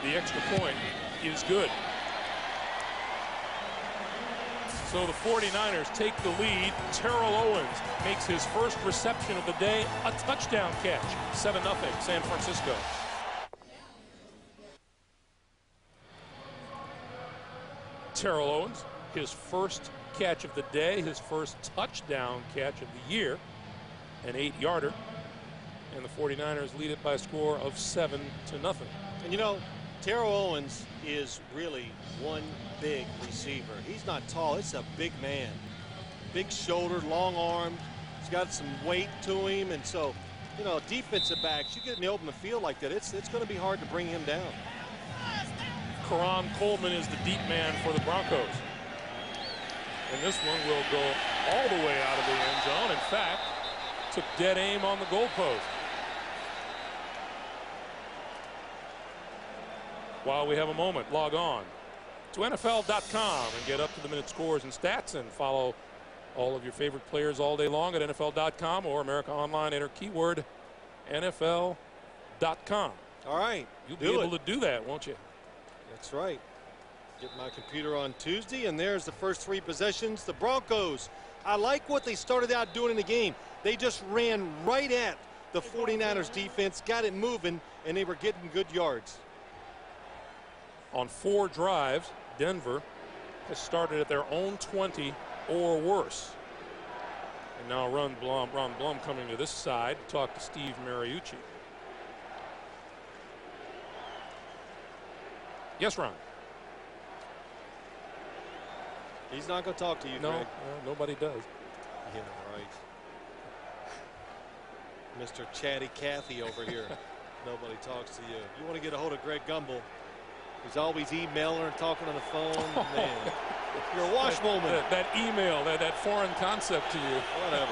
The extra point is good. So the 49ers take the lead. Terrell Owens makes his first reception of the day, a touchdown catch. 7-0 San Francisco. Terrell Owens, his first catch of the day, his first touchdown catch of the year, an 8-yarder. And the 49ers lead it by a score of 7-0. And you know, Terrell Owens is really one big receiver. He's not tall. It's a big man. Big shouldered, long armed. He's got some weight to him. And so, you know, defensive backs, you get in the open field like that, it's going to be hard to bring him down. Karan Coleman is the deep man for the Broncos. And this one will go all the way out of the end zone. In fact, took dead aim on the goalpost. While we have a moment, log on to NFL.com and get up-to-the-minute scores and stats, and follow all of your favorite players all day long at NFL.com or America Online. Enter keyword NFL.com. All right. You'll be able to do that, won't you? That's right. Get my computer on Tuesday, and there's the first 3 possessions. The Broncos, I like what they started out doing in the game. They just ran right at the 49ers defense, got it moving, and they were getting good yards. On 4 drives, Denver has started at their own 20 or worse. And now Ron Blum coming to this side to talk to Steve Mariucci. Yes, Ron. He's not going to talk to you, no, Greg. No, nobody does. Yeah, right. Mr. Chatty Cathy over here. Nobody talks to you. You want to get a hold of Greg Gumbel. He's always emailing and talking on the phone. Man, you're a wash moment. That email, that foreign concept to you. Whatever.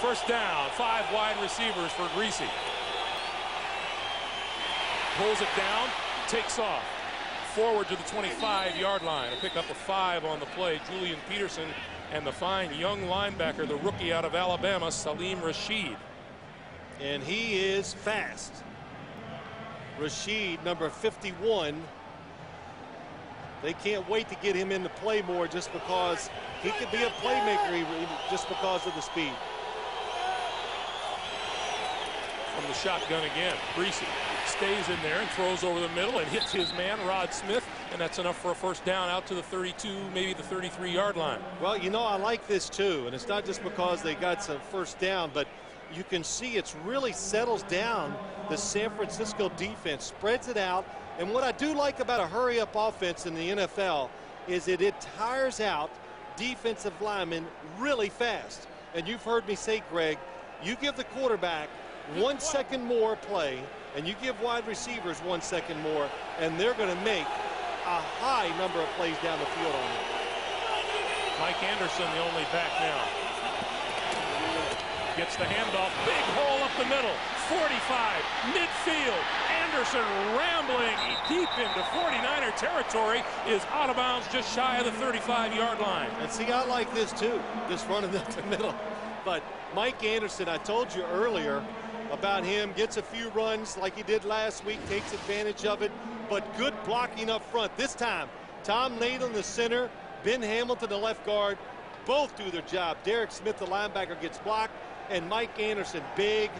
First down, 5 wide receivers for Greasy. Pulls it down, takes off. Forward to the 25-yard line. A pick up of 5 on the play. Julian Peterson and the fine young linebacker, the rookie out of Alabama, Salim Rashid. And he is fast. Rashid, number 51. They can't wait to get him into play more, just because he could be a playmaker just because of the speed. From the shotgun again, Greasy stays in there and throws over the middle and hits his man, Rod Smith, and that's enough for a first down out to the 32, maybe the 33-yard line. Well, you know, I like this too, and it's not just because they got some first down, but you can see it's really settles down the San Francisco defense, spreads it out. And what I do like about a hurry-up offense in the NFL is that it tires out defensive linemen really fast. And you've heard me say, Greg, you give the quarterback 1 second more play, and you give wide receivers 1 second more, and they're going to make a high number of plays down the field on you. Mike Anderson, the only back now. Gets the handoff, big hole up the middle, 45, midfield. Anderson rambling deep into 49er territory, is out of bounds just shy of the 35-yard line. And see, I like this too, this running up the middle. But Mike Anderson, I told you earlier about him, gets a few runs like he did last week, takes advantage of it, but good blocking up front. This time, Tom Naden, the center, Ben Hamilton, the left guard, both do their job. Derek Smith, the linebacker, gets blocked, and Mike Anderson, big,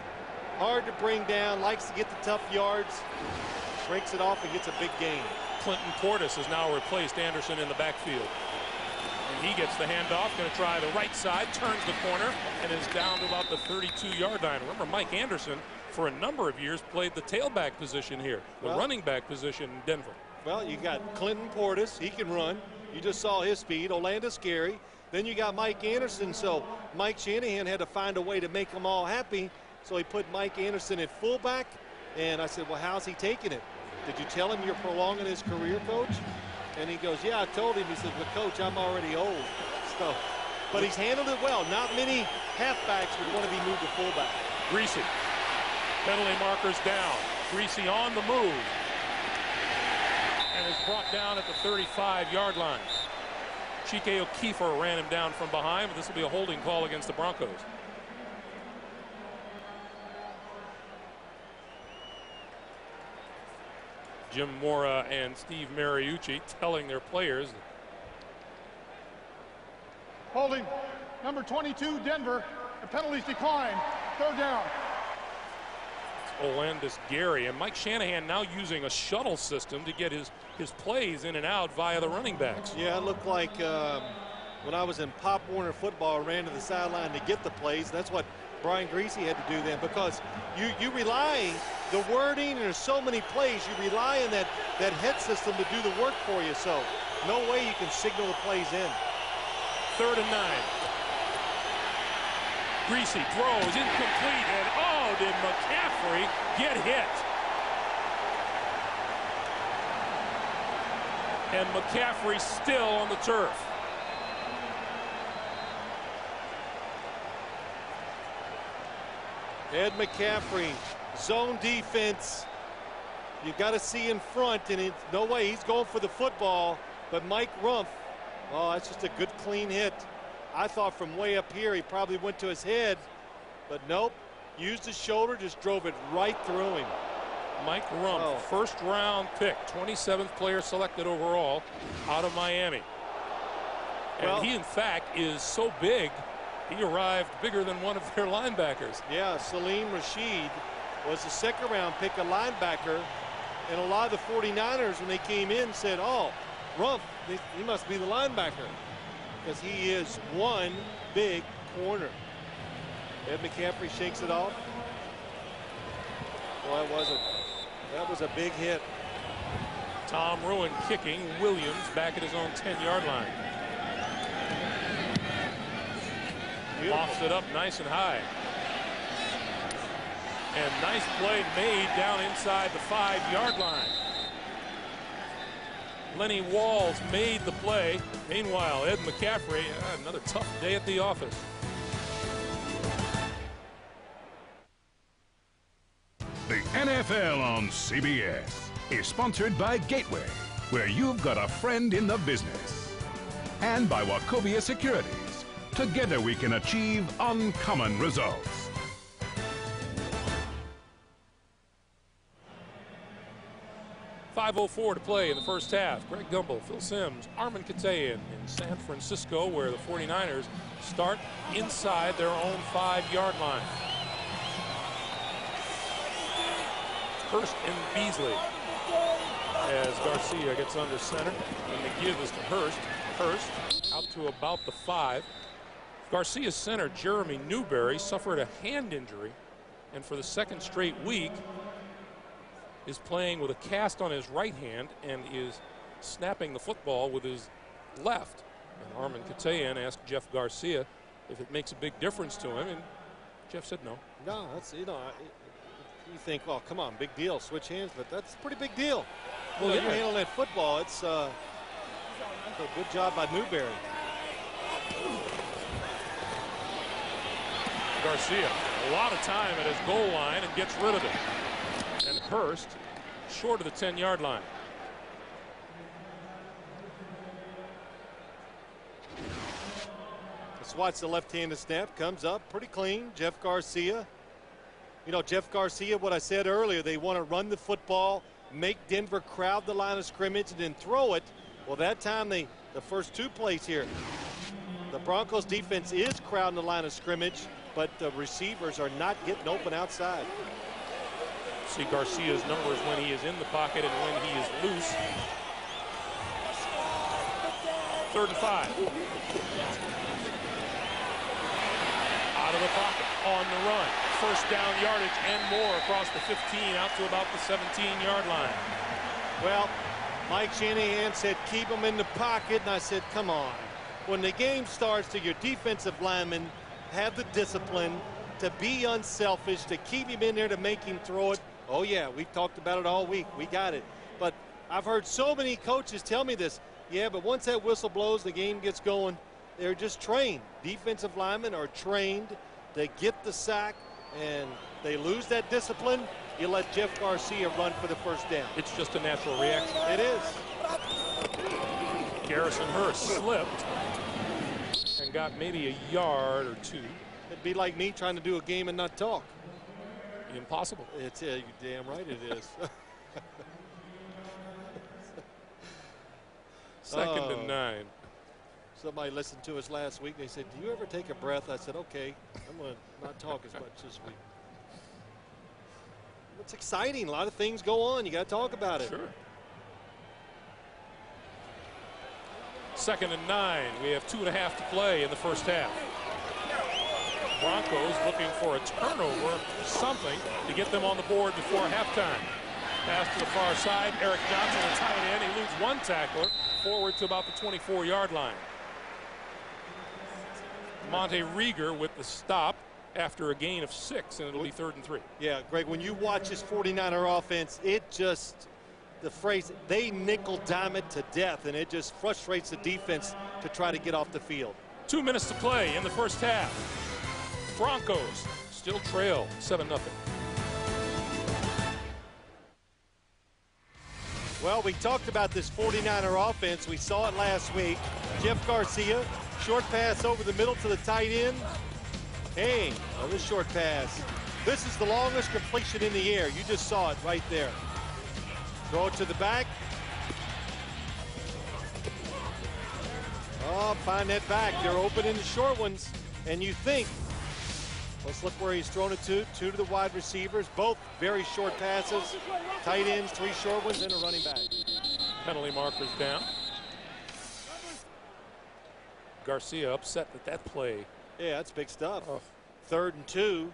hard to bring down, likes to get the tough yards, breaks it off and gets a big gain. Clinton Portis has now replaced Anderson in the backfield. And he gets the handoff, going to try the right side, turns the corner, and is down to about the 32-yard line. Remember, Mike Anderson, for a number of years, played the tailback position here, the running back position in Denver. Well, you got Clinton Portis, he can run. You just saw his speed. Orlando Scary. Then you got Mike Anderson, so Mike Shanahan had to find a way to make them all happy. So he put Mike Anderson at fullback, and I said, well, how's he taking it? Did you tell him you're prolonging his career, Coach? And he goes, yeah, I told him. He says, but Coach, I'm already old. So, but he's handled it well. Not many halfbacks would want to be moved to fullback. Greasy. Penalty markers down. Greasy on the move. And is brought down at the 35-yard line. Chike O'Keefer ran him down from behind, but this will be a holding call against the Broncos. Jim Mora and Steve Mariucci telling their players. Holding number 22, Denver. The penalties decline. Third down. Olandis Gary and Mike Shanahan now using a shuttle system to get his plays in and out via the running backs. Yeah, it looked like when I was in Pop Warner football, I ran to the sideline to get the plays. That's what Brian Greasy had to do then, because you rely, the wording, and there's so many plays, you rely on that head system to do the work for you. So no way you can signal the plays in. 3rd and 9. Greasy throws incomplete, and oh, did McCaffrey get hit? And McCaffrey still on the turf. Ed McCaffrey, zone defense. You've got to see in front, and it's no way he's going for the football. But Mike Rumpf, oh, that's just a good clean hit. I thought from way up here he probably went to his head, but nope. Used his shoulder, just drove it right through him. Mike Rumpf, first round pick, 27th player selected overall out of Miami. And he, in fact, is so big, he arrived bigger than one of their linebackers. Yeah, Salim Rashid was the 2nd round pick, a linebacker. And a lot of the 49ers, when they came in, said, oh, Rumpf, he must be the linebacker, because he is one big corner. Ed McCaffrey shakes it off. Well, that was a big hit. Tom Ruin kicking. Williams back at his own 10-yard line. Lofts it up nice and high. And nice play made down inside the 5-yard line. Lenny Walls made the play. Meanwhile, Ed McCaffrey, another tough day at the office. The NFL on CBS is sponsored by Gateway, where you've got a friend in the business. And by Wachovia Securities. Together we can achieve uncommon results. .504 to play in the first half. Greg Gumbel, Phil Simms, Armin Katayan in San Francisco, where the 49ers start inside their own 5-yard line. Hurst and Beasley as Garcia gets under center, and the give is to Hurst. Hurst out to about the 5. Garcia's center, Jeremy Newberry, suffered a hand injury, and for the second straight week is playing with a cast on his right hand and is snapping the football with his left. And Armin Katayan asked Jeff Garcia if it makes a big difference to him, and Jeff said no. No, that's, you think, well, come on, big deal, switch hands, but that's a pretty big deal. Well, you handle that football. It's a good job by Newberry. Garcia, a lot of time at his goal line and gets rid of it. And Hurst short of the 10-yard line. Let's watch the left-handed snap. Comes up pretty clean. Jeff Garcia. Jeff Garcia, what I said earlier, they want to run the football, make Denver crowd the line of scrimmage, and then throw it. Well, that time the first two plays here, the Broncos defense is crowding the line of scrimmage, but the receivers are not getting open outside. See Garcia's numbers when he is in the pocket and when he is loose. 3rd and 5. Out of the pocket, on the run. First down yardage and more across the 15 out to about the 17-yard line. Well, Mike Shanahan said keep him in the pocket, and I said, come on. When the game starts, to your defensive linemen have the discipline to be unselfish, to keep him in there, to make him throw it. Oh, yeah, we've talked about it all week. We got it. But I've heard so many coaches tell me this. Yeah, but once that whistle blows, the game gets going. They're just trained. Defensive linemen are trained to get the sack, and they lose that discipline. You let Jeff Garcia run for the first down. It's just a natural reaction. It is. Garrison Hurst slipped and got maybe a yard or two. It'd be like me trying to do a game and not talk. Impossible. It's you're damn right it is. 2nd and 9. Somebody listened to us last week. They said, do you ever take a breath? I said, okay, I'm going to not talk as much this week. It's exciting. A lot of things go on. You got to talk about it. Sure. 2nd and 9. We have 2.5 to play in the first half. Broncos looking for a turnover, something to get them on the board before halftime. Pass to the far side. Eric Johnson, the tight end. He loses one tackler forward to about the 24-yard line. Monte Rieger with the stop after a gain of 6, and it'll be 3rd and 3. Yeah, Greg, when you watch this 49er offense, it just, the phrase, they nickel dime it to death, and it just frustrates the defense to try to get off the field. 2 minutes to play in the first half. Broncos still trail 7-0. Well, we talked about this 49er offense. We saw it last week. Jeff Garcia, short pass over the middle to the tight end. Hey, another short pass. This is the longest completion in the air. You just saw it right there. Throw it to the back. Oh, find that back. They're open in the short ones. And you think, let's look where he's thrown it to. 2 to the wide receivers, both very short passes. Tight ends, 3 short ones, and a running back. Penalty markers down. Garcia upset with that play. Yeah, that's big stuff. Oh. 3rd and 2.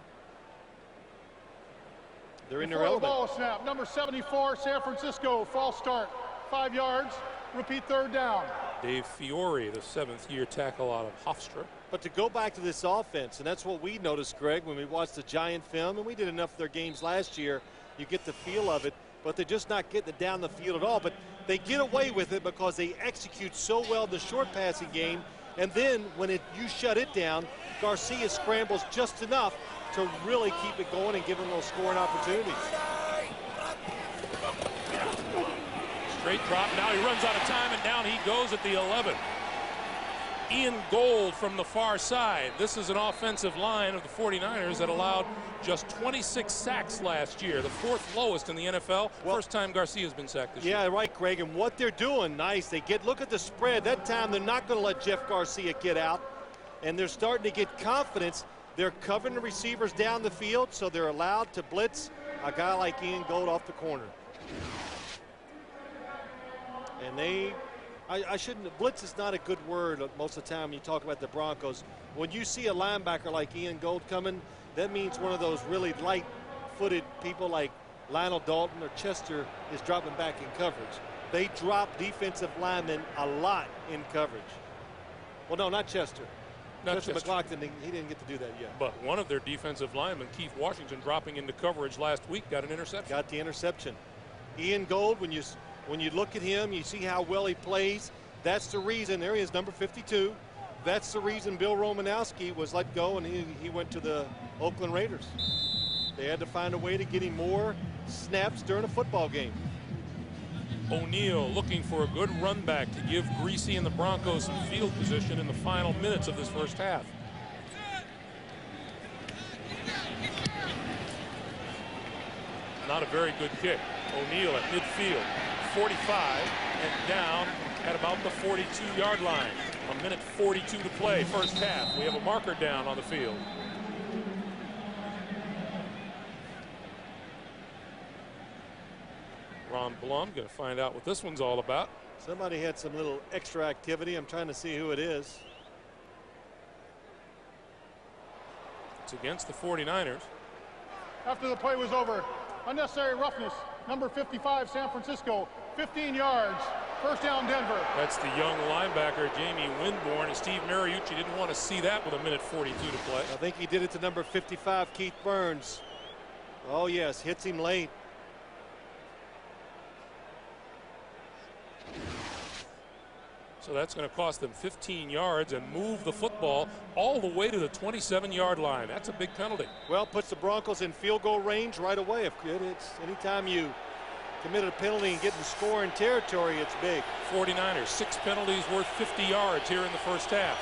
They're in their Before the element. ball snap, number 74, San Francisco, false start, 5 yards, repeat 3rd down. Dave Fiore, the 7th-year tackle out of Hofstra. But to go back to this offense, and that's what we noticed, Greg, when we watched the Giant film, and we did enough of their games last year, you get the feel of it, but they're just not getting it down the field at all. But they get away with it because they execute so well in the short passing game, and then when you shut it down, Garcia scrambles just enough to really keep it going and give them those scoring opportunities. Straight drop. Now he runs out of time, and down he goes at the 11. Ian Gold from the far side. This is an offensive line of the 49ers that allowed just 26 sacks last year, the 4th lowest in the NFL. First time Garcia's been sacked this year. Yeah, right, Greg. And what they're doing, nice. Look at the spread. That time they're not going to let Jeff Garcia get out, and they're starting to get confidence. They're covering the receivers down the field, so they're allowed to blitz a guy like Ian Gold off the corner. And they I shouldn't. Blitz is not a good word most of the time when you talk about the Broncos. When you see a linebacker like Ian Gold coming, that means one of those really light-footed people like Lionel Dalton or Chester is dropping back in coverage. They drop defensive linemen a lot in coverage. Well, no, not Chester. Chester McLaughlin, he didn't get to do that yet. But one of their defensive linemen, Keith Washington, dropping into coverage last week, got an interception. Got the interception. Ian Gold, when you look at him, you see how well he plays. That's the reason. There he is, number 52. That's the reason Bill Romanowski was let go, and he went to the Oakland Raiders. They had to find a way to get him more snaps during a football game. O'Neal looking for a good run back to give Greasy and the Broncos some field position in the final minutes of this first half. Not a very good kick. O'Neal at midfield, 45, and down at about the 42-yard line. A minute 42 to play, first half. We have a marker down on the field. Ron Blum going to find out what this one's all about. Somebody had some little extra activity. I'm trying to see who it is. It's against the 49ers. After the play was over, unnecessary roughness, number 55, San Francisco, 15 yards, first down Denver. That's the young linebacker, Jamie Winborn, and Steve Mariucci didn't want to see that with a minute 42 to play. I think he did it to number 55, Keith Burns. Oh, yes, hits him late. So that's going to cost them 15 yards and move the football all the way to the 27-yard line. That's a big penalty. Well, puts the Broncos in field goal range right away. It's anytime you committed a penalty and get in scoring territory, it's big. 49ers, 6 penalties worth 50 yards here in the first half.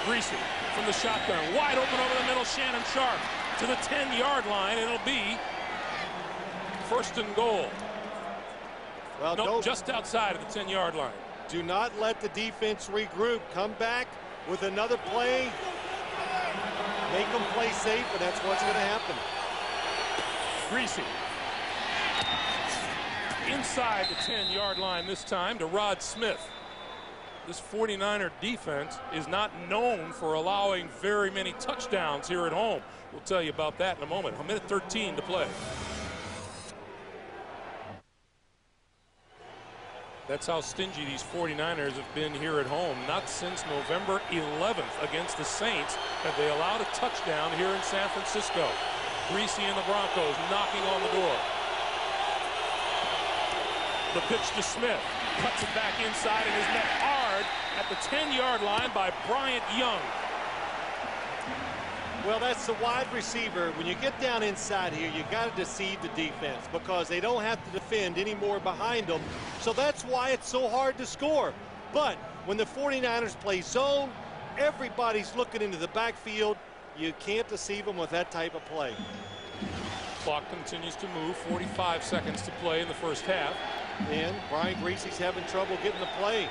Greasy from the shotgun, wide open over the middle. Shannon Sharp to the 10-yard line. It'll be first and goal. Well, nope, just outside of the 10-yard line. Do not let the defense regroup. Come back with another play. Make them play safe, and that's what's going to happen. Greasy. Inside the 10-yard line this time to Rod Smith. This 49er defense is not known for allowing very many touchdowns here at home. We'll tell you about that in a moment. A minute 13 to play. That's how stingy these 49ers have been here at home. Not since November 11th against the Saints have they allowed a touchdown here in San Francisco. Greasy and the Broncos knocking on the door. The pitch to Smith. Cuts it back inside and is met hard at the 10-yard line by Bryant Young. Well, that's the wide receiver. When you get down inside here, you got to deceive the defense because they don't have to defend anymore behind them. So that's why it's so hard to score. But when the 49ers play zone, everybody's looking into the backfield. You can't deceive them with that type of play. Clock continues to move. 45 seconds to play in the first half. And Brian Greasy's having trouble getting the play.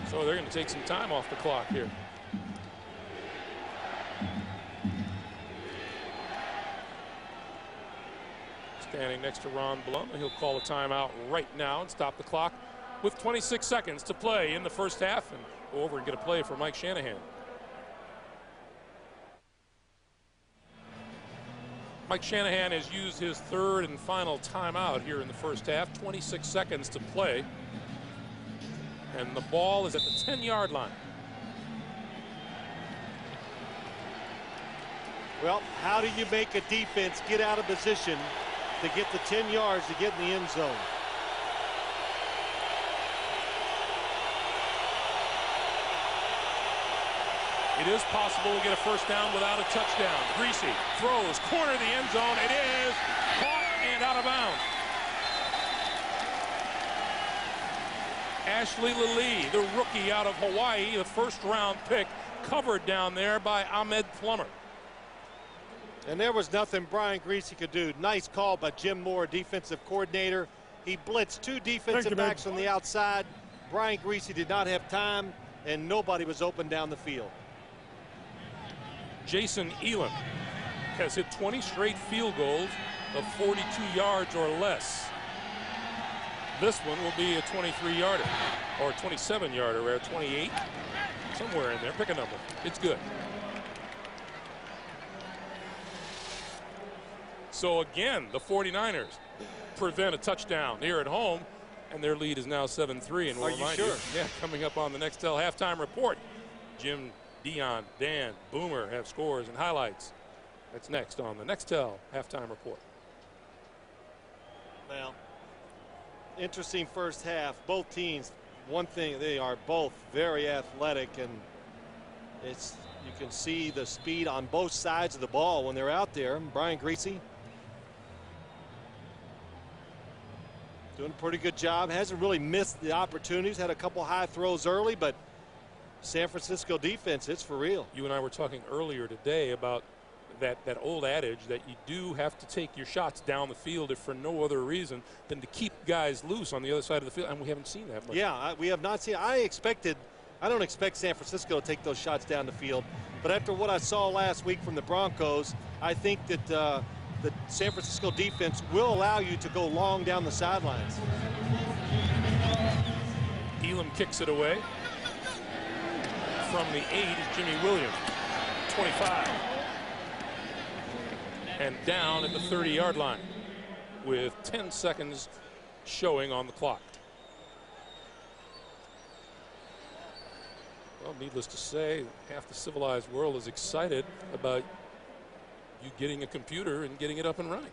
So they're going to take some time off the clock here. Standing next to Ron Blum, and he'll call a timeout right now and stop the clock with 26 seconds to play in the first half and go over and get a play for Mike Shanahan. Mike Shanahan has used his third and final timeout here in the first half. 26 seconds to play. And the ball is at the 10-yard line. Well, how do you make a defense get out of position to get the 10 yards to get in the end zone? It is possible to get a first down without a touchdown. Greasy throws, corner of the end zone. It is caught and out of bounds. Ashley Lilly, the rookie out of Hawaii, the first-round pick, covered down there by Ahmed Plummer. And there was nothing Brian Greasy could do. Nice call by Jim Moore, defensive coordinator. He blitzed 2 defensive backs on the outside. Brian Greasy did not have time, and nobody was open down the field. Jason Elam has hit 20 straight field goals of 42 yards or less. This one will be a 23-yarder or 27-yarder or 28, somewhere in there. Pick a number. It's good. So again, the 49ers prevent a touchdown here at home, and their lead is now 7-3. And we'll remind you, yeah, coming up on the Nextel halftime report, Jim, Dion, Dan, Boomer have scores and highlights. That's next on the Nextel halftime report. Well, interesting first half. Both teams, one thing, they are both very athletic, and it's, you can see the speed on both sides of the ball when they're out there. Brian Greasy doing a pretty good job. Hasn't really missed the opportunities. Had a couple high throws early, but San Francisco defense, it's for real. You and I were talking earlier today about that old adage that you do have to take your shots down the field if for no other reason than to keep guys loose on the other side of the field, and we haven't seen that much. Yeah, we have not seen. I don't expect San Francisco to take those shots down the field, but after what I saw last week from the Broncos, I think that the San Francisco defense will allow you to go long down the sidelines. Elam kicks it away. From the 8 is Jimmy Williams, 25. And down at the 30-yard line with 10 seconds showing on the clock. Well, needless to say, half the civilized world is excited about you getting a computer and getting it up and running.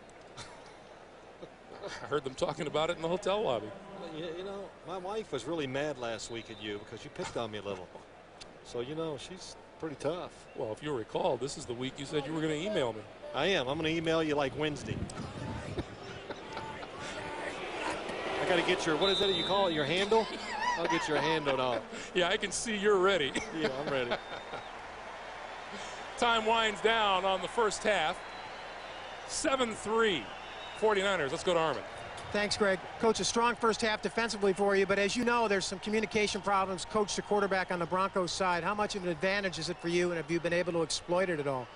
I heard them talking about it in the hotel lobby. You know, my wife was really mad last week at you because you picked on me a little. So, you know, she's pretty tough. Well, if you recall, this is the week you said you were going to email me. I am. I'm going to email you like Wednesday. I got to get your, what is that you call it, your handle? I'll get your handle now. Yeah, I can see you're ready. Yeah, I'm ready. Time winds down on the first half. 7-3 49ers. Let's go to Armin. Thanks, Greg. Coach, a strong first half defensively for you, but as you know, there's some communication problems. Coach, the quarterback on the Broncos side, how much of an advantage is it for you, and have you been able to exploit it at all?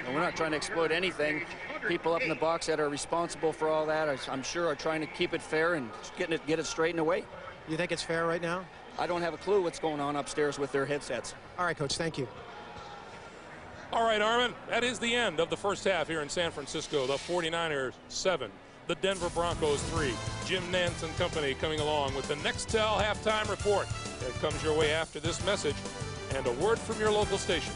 And we're not trying to exploit anything. People up in the box that are responsible for all that, I'm sure, are trying to keep it fair and get it straightened away. You think it's fair right now? I don't have a clue what's going on upstairs with their headsets. All right, Coach, thank you. All right, Armin, that is the end of the first half here in San Francisco. The 49ers 7. The Denver Broncos 3. Jim Nantz and company coming along with the Nextel halftime report. It comes your way after this message and a word from your local station.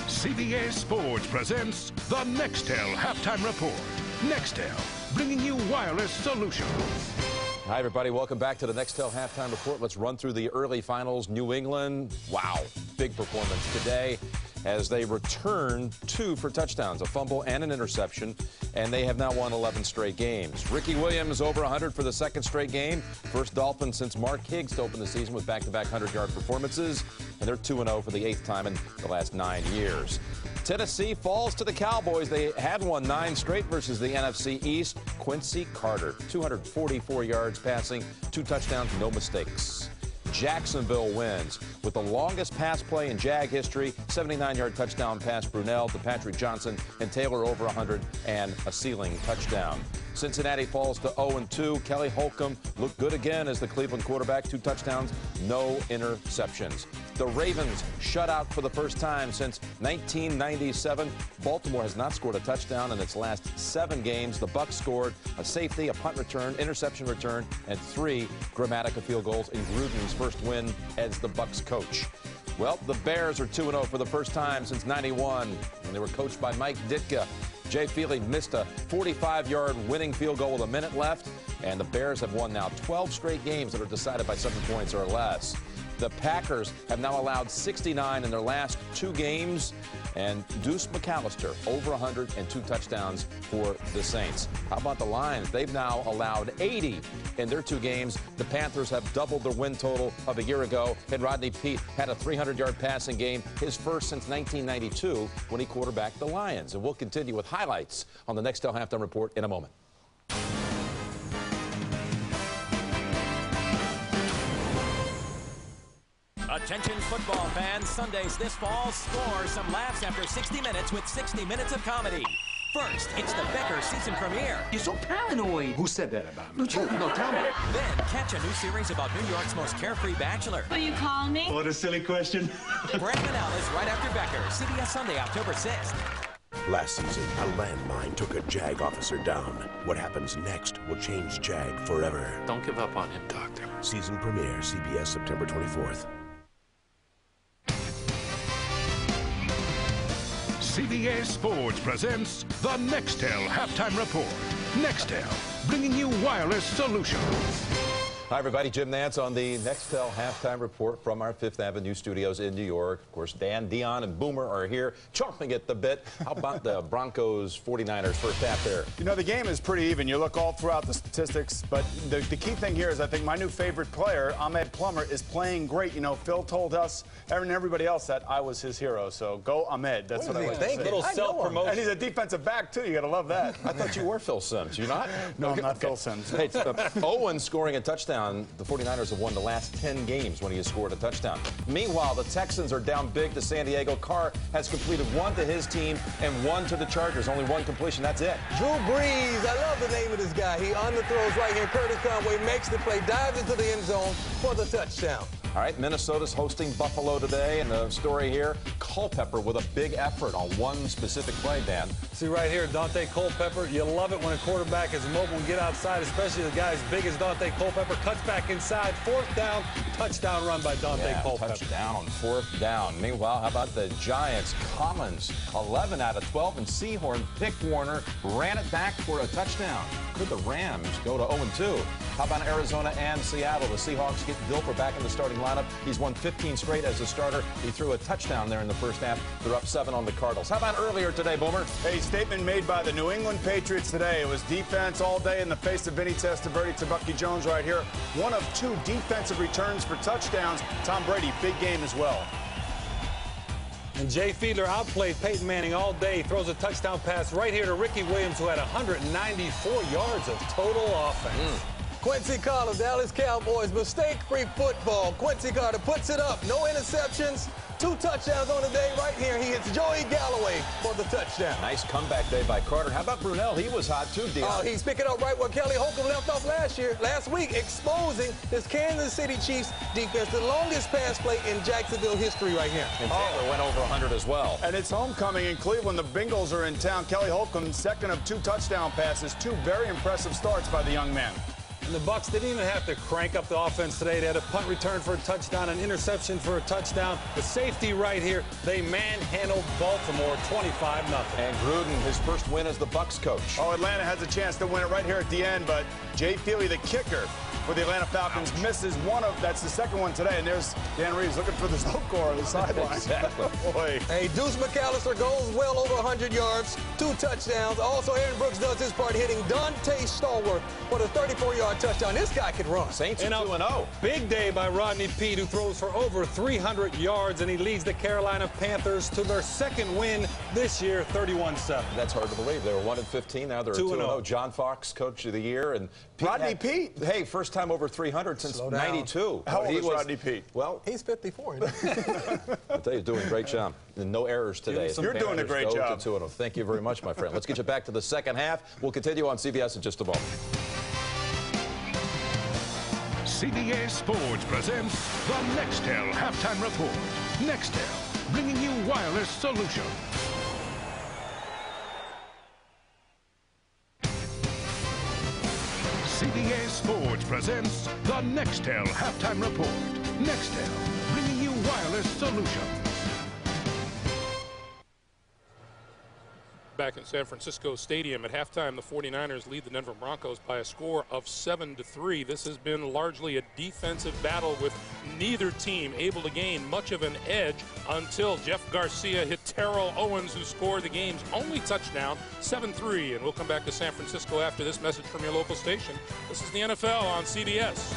CBS Sports presents the Nextel halftime report. Nextel, bringing you wireless solutions. Hi, everybody. Welcome back to the Nextel halftime report. Let's run through the early finals. New England, wow, big performance today as they return 2 for touchdowns, a fumble and an interception, and they have now won 11 straight games. Ricky Williams over 100 for the second straight game. First Dolphins since Mark Higgs to open the season with back-to-back 100-yard performances, and they're 2-0 for the 8th time in the last 9 years. Tennessee falls to the Cowboys. They had won 9 straight versus the NFC East. Quincy Carter, 244 yards passing, 2 touchdowns, no mistakes. Jacksonville wins with the longest pass play in Jag history, 79-yard touchdown pass Brunell to Patrick Johnson, and Taylor over 100 and a ceiling touchdown. Cincinnati falls to 0-2. Kelly Holcomb looked good again as the Cleveland quarterback, 2 touchdowns, no interceptions. The Ravens shut out for the first time since 1997. Baltimore has not scored a touchdown in its last 7 games. The Bucs scored a safety, a punt return, interception return, and 3 Grammatica field goals in Gruden's first win as the Bucs coach. Well, the Bears are 2-0 for the first time since '91 when they were coached by Mike Ditka. Jay Feely missed a 45-yard winning field goal with a minute left, and the Bears have won now 12 straight games that are decided by 7 points or less. The Packers have now allowed 69 in their last 2 games, and Deuce McAllister over 100 and 2 touchdowns for the Saints. How about the Lions? They've now allowed 80 in their 2 games. The Panthers have doubled their win total of a year ago, and Rodney Peete had a 300-yard passing game, his first since 1992 when he quarterbacked the Lions. And we'll continue with highlights on the Nextel halftime report in a moment. Attention football fans, Sundays this fall, score some laughs after 60 minutes with 60 minutes of comedy. First, it's the Becker season premiere. You're so paranoid. Who said that about me? No, tell me. Then, catch a new series about New York's most carefree bachelor. Will you call me? What a silly question. Brandon Ellis right after Becker. CBS Sunday, October 6th. Last season, a landmine took a JAG officer down. What happens next will change JAG forever. Don't give up on him, Doctor. Season premiere, CBS, September 24th. CBS Sports presents the Nextel Halftime Report. Nextel, bringing you wireless solutions. Hi, everybody. Jim Nance on the Nextel Halftime Report from our Fifth Avenue studios in New York. Of course, Dan, Dion, and Boomer are here, chomping at the bit. How about the Broncos 49ers first half there? You know, the game is pretty even. You look all throughout the statistics, but the key thing here is I think my new favorite player, Ahmed Plummer, is playing great. You know, Phil told us and everybody else that I was his hero. So go Ahmed. That's what I like to say. Little self-promotion. And he's a defensive back, too. You got to love that. I thought you were Phil Simms. You not? No, I'm not Phil Simms. Hey, Owen scoring a touchdown. The 49ers have won the last 10 games when he has scored a touchdown. Meanwhile, the Texans are down big to San Diego. Carr has completed one to his team and one to the Chargers. Only one completion. That's it. Drew Brees, I love the name of this guy. He underthrows right here. Curtis Conway makes the play, dives into the end zone for the touchdown. All right, Minnesota's hosting Buffalo today, and the story here, Culpepper with a big effort on one specific play, Dan. See right here, Dante Culpepper, you love it when a quarterback is mobile and get outside, especially the guy as big as Dante Culpepper, cuts back inside, fourth down, touchdown run by Dante Culpepper. Touchdown on fourth down. Meanwhile, how about the Giants? Collins, 11 out of 12, and Seahorn picked Warner, ran it back for a touchdown. Could the Rams go to 0-2? How about Arizona and Seattle? The Seahawks get Dilfer back in the starting lineup. He's won 15 straight as a starter. He threw a touchdown there in the first half. They're up 7 on the Cardinals. How about earlier today, Boomer? A statement made by the New England Patriots today. It was defense all day in the face of Vinny Testaverde to Bucky Jones right here. One of 2 defensive returns for touchdowns. Tom Brady, big game as well. And Jay Fiedler outplayed Peyton Manning all day. He throws a touchdown pass right here to Ricky Williams, who had 194 yards of total offense. Quincy Carter, Dallas Cowboys, mistake-free football. Quincy Carter puts it up. No interceptions. 2 touchdowns on the day. Right here, he hits Joey Galloway for the touchdown. Nice comeback day by Carter. How about Brunell? He was hot too, Dion. He's picking up right where Kelly Holcomb left off last week, exposing this Kansas City Chiefs defense, the longest pass play in Jacksonville history right here. And Taylor went over 100 as well. And it's homecoming in Cleveland. The Bengals are in town. Kelly Holcomb, second of 2 touchdown passes. 2 very impressive starts by the young man. And the Bucs didn't even have to crank up the offense today. They had a punt return for a touchdown, an interception for a touchdown. The safety right here, they manhandled Baltimore 25-0. And Gruden, his first win as the Bucs coach. Oh, Atlanta has a chance to win it right here at the end, but Jay Feely, the kicker for the Atlanta Falcons, misses one of, that's the second one today, and there's Dan Reeves looking for the score on the sideline. Exactly. Boy. Hey, Deuce McAllister goes well over 100 yards, 2 touchdowns. Also, Aaron Brooks does his part, hitting Dante Stallworth for the 34-yard touchdown. This guy can run. Saints are 2-0. Big day by Rodney Peete, who throws for over 300 yards, and he leads the Carolina Panthers to their second win this year, 31-7. That's hard to believe. They were 1-15. Now they're 2-0. John Fox, coach of the year, and Rodney Peete. Hey, first time over 300 since 92. How old is Rodney Peete? Well, he's 54. I'll tell you, he's doing a great job. And no errors today. You're doing a great job. Thank you very much, my friend. Let's get you back to the second half. We'll continue on CBS in just a moment. CBS Sports presents the Nextel Halftime Report. Nextel, bringing you wireless solutions. CBS Sports presents the Nextel Halftime Report. Nextel, bringing you wireless solutions. Back in San Francisco Stadium at halftime, the 49ers lead the Denver Broncos by a score of 7-3. This has been largely a defensive battle with neither team able to gain much of an edge until Jeff Garcia hit Terrell Owens, who scored the game's only touchdown, 7-3. And we'll come back to San Francisco after this message from your local station. This is the NFL on CBS.